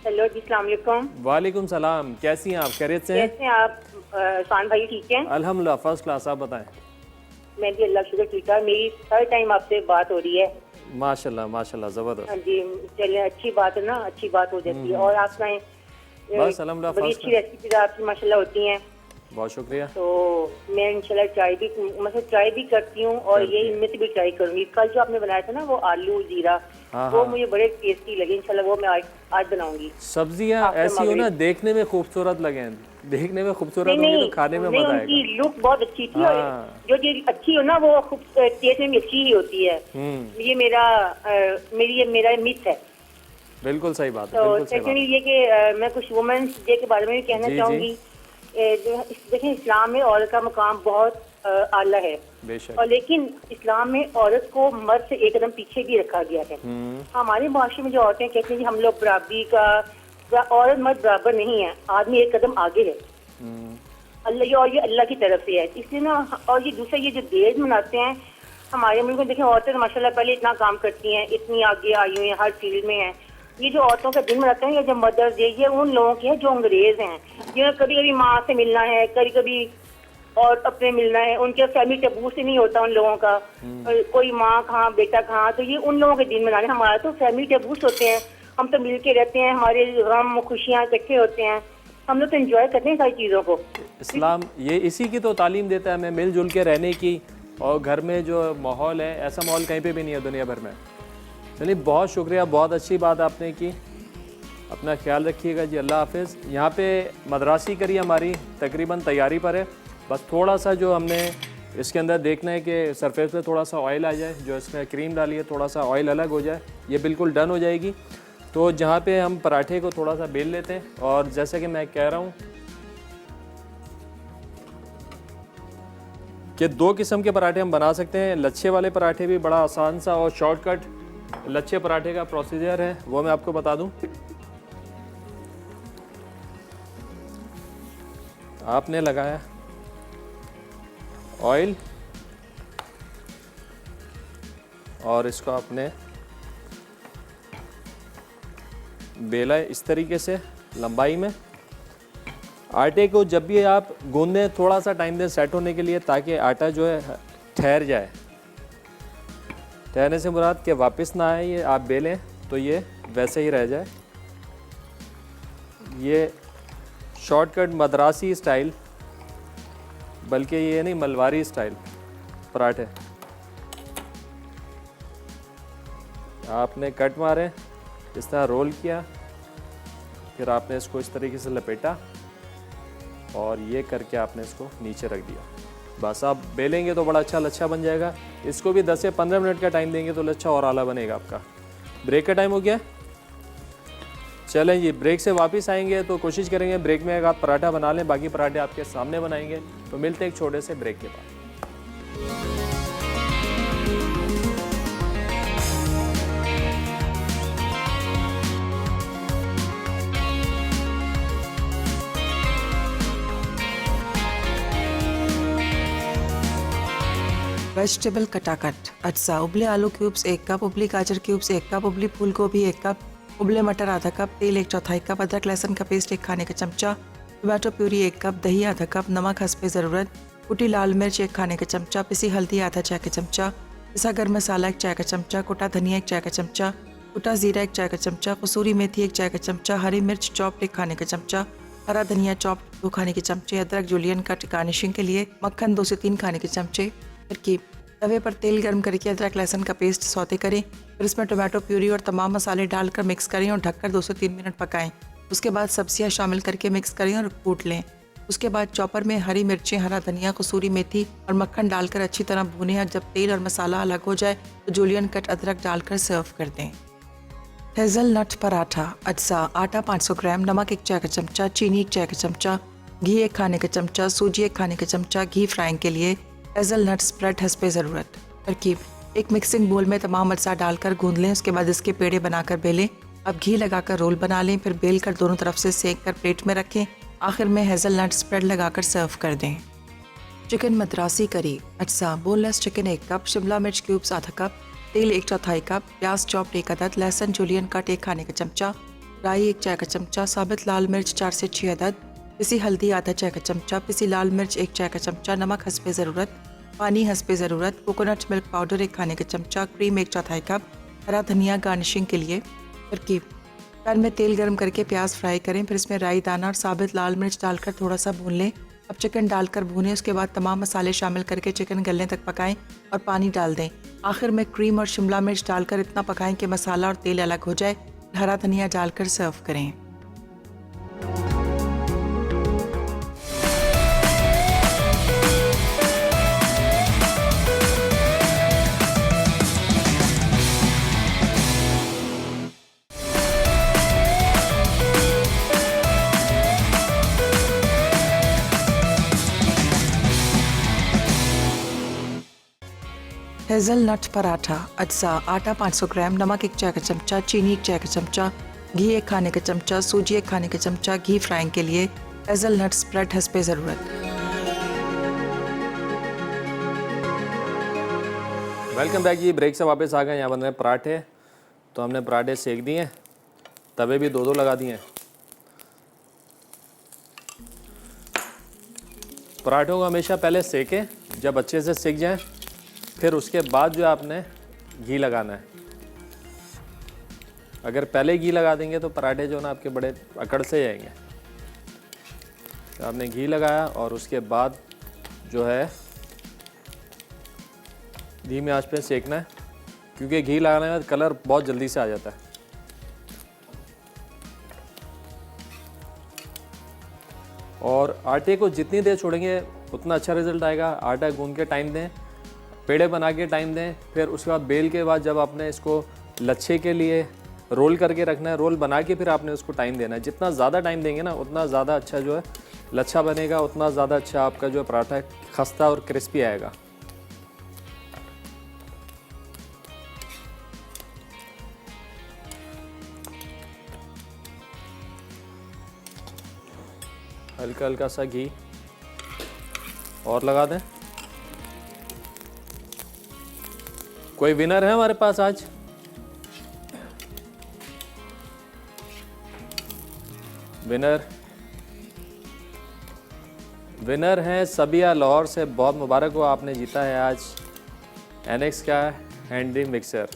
हेलो जी, अस्सलाम वालेकुम। वालेकुम सलाम, कैसी हैं आप, खैरियत से हैं? कैसे हैं आप? शान भाई ठीक हैं? अल्हम्दुलिल्लाह फर्स्ट क्लास, आप बताएं। मैं भी अल्लाह का शुक्र ठीक है। मेरी हर टाइम आपसे बात हो रही है। माशाल्लाह माशाल्लाह, ज़बरदस्त। हाँ जी, चलिए अच्छी बात है ना, अच्छी बात हो जाती है। और आप सुनाएं? बस अल्हम्दुलिल्लाह बड़ी फर्स्ट अच्छी रेसिपी आपकी माशाल्लाह होती हैं। बहुत शुक्रिया। तो मैं इंशाल्लाह ट्राई भी करती हूँ और ये इनमें से भी ट्राई करूंगी। कल जो आपने बनाया था ना वो आलू जीरा, वो मुझे बड़े टेस्टी लगे। इंशाल्लाह वो मैं आज बनाऊंगी। सब्जियाँ ऐसी हो ना देखने में खूबसूरत लगे, देखने में खूबसूरत होंगी तो खाने में मजा आएगा। उनकी लुक बहुत अच्छी थी और जो चीज अच्छी हो ना वो टेस्ट में भी अच्छी ही होती है। ये मेरा मिथ है। बिल्कुल सही बात है। तो सेकंडली ये कि मैं कुछ वुमेन्स डे के बारे में भी कहना चाहूंगी। देखें, इस्लाम में औरत का मकाम बहुत आला है, और लेकिन इस्लाम में औरत को मर्द से एक कदम पीछे भी रखा गया है। हमारे माशरे में जो औरतें कहती हैं कि हम लोग बराबरी का, औरत मर्द बराबर नहीं है, आदमी एक कदम आगे है। अल्लाह, और ये अल्लाह की तरफ से है, इसलिए ना। और ये दूसरा, ये जो दहेज मनाते हैं हमारे मुल्क में, देखें औरतें माशाल्लाह पहले इतना काम करती हैं, इतनी आगे आई हुई हैं, हर फील्ड में हैं। ये जो औरतों का दिन मनाते हैं, ये जो मदर्स डे, ये उन लोगों की है जो अंग्रेज हैं, जिन्हें कभी कभी माँ से मिलना है, कभी कभी और अपने मिलना है, उनके फैमिली टैबू से नहीं होता उन लोगों का, कोई माँ कहाँ बेटा कहाँ। तो ये उन लोगों के दिन मनाने, हमारा तो फैमिली टैबूस होते हैं, हम तो मिल के रहते हैं, हमारे गम खुशियाँ इकट्ठे होते हैं, हम लोग तो एंजॉय करते हैं सारी चीज़ों को। इस्लाम ये इसी की तो तालीम देता है हमें, मिलजुल के रहने की। और घर में जो माहौल है, ऐसा माहौल कहीं पे भी नहीं है दुनिया भर में। चलिए, बहुत शुक्रिया, बहुत अच्छी बात आपने की। अपना ख्याल रखिएगा जी, अल्लाह हाफिज़। यहाँ पे मद्रासी करी हमारी तकरीबन तैयारी पर है। बस थोड़ा सा जो हमने इसके अंदर देखना है कि सरफेस पे थोड़ा सा ऑयल आ जाए, जो इसमें क्रीम डाली है थोड़ा सा ऑयल अलग हो जाए, ये बिल्कुल डन हो जाएगी। तो जहाँ पे हम पराठे को थोड़ा सा बेल लेते हैं, और जैसे कि मैं कह रहा हूँ कि दो किस्म के पराठे हम बना सकते हैं। लच्छे वाले पराठे भी बड़ा आसान सा और शॉर्टकट लच्छे पराठे का प्रोसीजर है, वो मैं आपको बता दूं। आपने लगाया ऑयल और इसको आपने बेला इस तरीके से लंबाई में। आटे को जब भी आप गूंदें थोड़ा सा टाइम दें सेट होने के लिए, ताकि आटा जो है ठहर जाए। ठहरने से मुराद के वापस ना आए, ये आप बेलें तो ये वैसे ही रह जाए। ये शॉर्टकट मद्रासी स्टाइल, बल्कि ये नहीं मलवारी स्टाइल पराठे। आपने कट मारे, इस तरह रोल किया, फिर आपने इसको इस तरीके से लपेटा और ये करके आपने इसको नीचे रख दिया। बस आप बेलेंगे तो बड़ा अच्छा लच्छा बन जाएगा। इसको भी 10 से 15 मिनट का टाइम देंगे तो लच्छा और आला बनेगा आपका। ब्रेक का टाइम हो गया। चलें जी, ब्रेक से वापस आएंगे तो कोशिश करेंगे ब्रेक में आप पराठा बना लें, बाकी पराठे आपके सामने बनाएंगे। तो मिलते हैं एक छोटे से ब्रेक के बाद। वेजिटेबल कटाकट अज्जा: उबले आलू क्यूब्स 1 कप, उबली गाजर क्यूब्स 1 कप, उबली फूल गोभी 1 कप, उबले मटर आधा कप, तेल 1/4 कप, अदरक लहसुन का पेस्ट 1 खाने का चमचा, टमाटो प्यूरी 1 कप, दही आधा कप, नमक हस्बे ज़रूरत, कुटी लाल मिर्च 1 खाने का चमचा, पिसी हल्दी आधा चाय का चमचा, पिसा गर्म मसाला 1 चाय का चमचा, कुटा धनिया 1 चाय का चमचा, कुटा जीरा 1 चाय का चमचा, कसूरी मेथी 1 चाय का चमचा, हरी मिर्च चॉप्ड 1 खाने का चमचा, हरा धनिया चॉप्ड 2 खाने के चमचे, अदरक जूलियन कट गार्निशिंग के लिए, मक्खन 2 से 3 खाने के चमचे। तरकीब: तवे पर तेल गर्म करके अदरक लहसुन का पेस्ट सौते करें, फिर इसमें टोमेटो प्यूरी और तमाम मसाले डालकर मिक्स करें और ढककर 2 से 3 मिनट पकाएं। उसके बाद सब्जियां शामिल करके मिक्स करें और कूट लें। उसके बाद चॉपर में हरी मिर्चें, हरा धनिया, कसूरी मेथी और मक्खन डालकर अच्छी तरह भूनें और जब तेल और मसाला अलग हो जाए तो जूलियन कट अदरक डालकर सर्व कर दें। हेज़लनट पराठा अज्जा: आटा 500 ग्राम, नमक 1 चाय का चमचा, चीनी 1 चाय का चमचा, घी 1 खाने का चमचा, सूजी 1 खाने का चमचा, घी फ्राइंग के लिए, हेज़लनट स्प्रेड हस्बे ज़रूरत। तरकीब: एक मिक्सिंग बोल में तमाम अज्जा डालकर गूंद लें, उसके बाद इसके पेड़े बनाकर बेलें। अब घी लगाकर रोल बना लें, फिर बेल कर दोनों तरफ से सेक कर प्लेट में रखें। आखिर में हेज़लनट स्प्रेड लगाकर सर्व कर दें। चिकन मद्रासी करी अज्जा: बोनलेस चिकन 1 कप, शिमला मिर्च क्यूब्स आधा कप, तेल 1/4 कप, प्याज चॉप्ड 1 अदद, लहसुन जूलियन कट 1 खाने का चमचा, राई 1 चाय का चमचा, साबित लाल मिर्च 4 से 6 अदद, पिसी हल्दी आधा चाय का चमचा, पिसी लाल मिर्च 1 चाय का चमचा, नमक हस्बे ज़रूरत, पानी हस्बे ज़रूरत, कोकोनट मिल्क पाउडर 1 खाने का चमचा, क्रीम 1/4 कप, हरा धनिया गार्निशिंग के लिए। तरकीब: पैन में तेल गर्म करके प्याज फ्राई करें, फिर इसमें राई दाना और साबित लाल मिर्च डालकर थोड़ा सा भून लें। अब चिकन डालकर भूनें, उसके बाद तमाम मसाले शामिल करके चिकन गलने तक पकाएं और पानी डाल दें। आखिर में क्रीम और शिमला मिर्च डालकर इतना पकाएं कि मसाला और तेल अलग हो जाए। हरा धनिया डालकर सर्व करें। हेज़लनट पराठा अज्जा: आटा 500 ग्राम, नमक 1 चाय का चमचा, चीनी 1 चाय का चमचा, घी 1 खाने का चमचा, सूजी 1 खाने का चमचा, घी फ्राइंग के लिए, हेज़लनट स्प्रेड हस्बे ज़रूरत। वेलकम बैक जी, ब्रेक से वापस आ गए। यहाँ बन रहे हैं पराठे। तो हमने पराठे सेक दिए, तवे भी 2-2 लगा दिए। पराठों को हमेशा पहले सेकें, जब अच्छे से सेक जाएं, फिर उसके बाद जो आपने घी लगाना है। अगर पहले घी लगा देंगे तो पराठे जो ना आपके बड़े अकड़ से जाएंगे। तो आपने घी लगाया और उसके बाद जो है धीमी आंच पे सेकना है, क्योंकि घी लगाने में कलर बहुत जल्दी से आ जाता है। और आटे को जितनी देर छोड़ेंगे उतना अच्छा रिजल्ट आएगा। आटा गूंद के टाइम दें, पेड़े बना के टाइम दें, फिर उसके बाद बेल के बाद जब आपने इसको लच्छे के लिए रोल करके रखना है, रोल बना के फिर आपने उसको टाइम देना है। जितना ज़्यादा टाइम देंगे ना उतना ज़्यादा अच्छा जो है लच्छा बनेगा, उतना ज़्यादा अच्छा आपका जो पराठा है खस्ता और क्रिस्पी आएगा। हल्का हल्का सा घी और लगा दें। कोई विनर है हमारे पास आज? विनर हैं सबिया लाहौर से। बहुत मुबारक हो, आपने जीता है आज एनेक्स का हैंडी मिक्सर।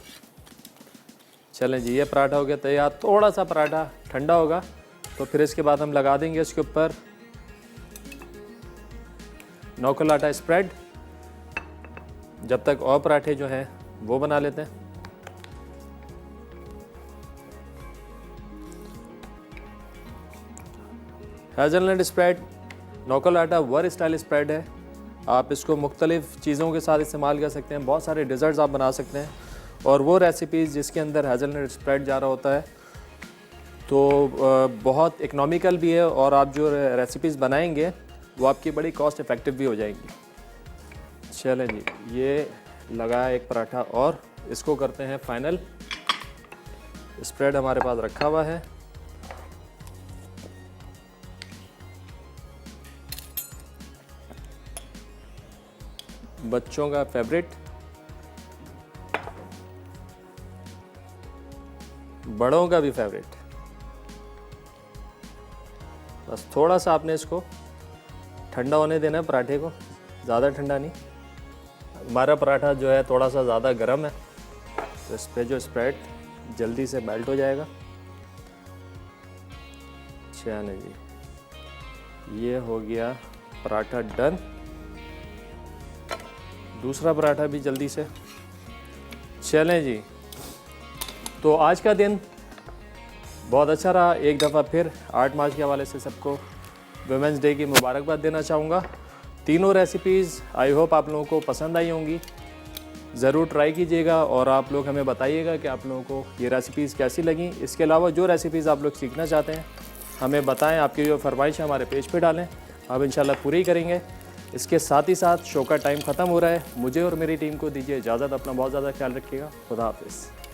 चलें जी, ये पराठा हो गया तैयार। थोड़ा सा पराठा ठंडा होगा तो फिर इसके बाद हम लगा देंगे इसके ऊपर नोकल आटा स्प्रेड। जब तक और पराठे जो हैं वो बना लेते हैं। हेज़लनट स्प्रेड नोकल आटा वर स्टाइल स्प्रेड है। आप इसको मुख्तलिफ़ चीज़ों के साथ इस्तेमाल कर सकते हैं, बहुत सारे डिज़र्ट्स आप बना सकते हैं। और वो रेसिपीज़ जिसके अंदर हेज़लनट स्प्रेड जा रहा होता है तो बहुत इकनॉमिकल भी है, और आप जो रेसिपीज़ बनाएंगे वो आपकी बड़ी कॉस्ट इफ़ेक्टिव भी हो जाएंगी। चलें जी, ये लगाया एक पराठा और इसको करते हैं फाइनल। स्प्रेड हमारे पास रखा हुआ है। बच्चों का फेवरेट, बड़ों का भी फेवरेट। बस थोड़ा सा आपने इसको ठंडा होने देना है पराठे को, ज़्यादा ठंडा नहीं। हमारा पराठा जो है थोड़ा सा ज़्यादा गर्म है, तो इस पर जो स्प्रेड जल्दी से मेल्ट हो जाएगा। चलिए जी, ये हो गया पराठा डन। दूसरा पराठा भी जल्दी से। चलें जी, तो आज का दिन बहुत अच्छा रहा। एक दफ़ा फिर 8 मार्च के हवाले से सबको वुमेंस डे की मुबारकबाद देना चाहूँगा। तीनों रेसिपीज़ आई होप आप लोगों को पसंद आई होंगी। ज़रूर ट्राई कीजिएगा और आप लोग हमें बताइएगा कि आप लोगों को ये रेसिपीज़ कैसी लगी। इसके अलावा जो रेसिपीज़ आप लोग सीखना चाहते हैं हमें बताएं, आपकी जो फरमाइश है हमारे पेज पे डालें, हम इंशाल्लाह पूरी करेंगे। इसके साथ ही साथ शो का टाइम ख़त्म हो रहा है। मुझे और मेरी टीम को दीजिए इजाज़त। अपना बहुत ज़्यादा ख्याल रखिएगा। खुदा हाफिज़।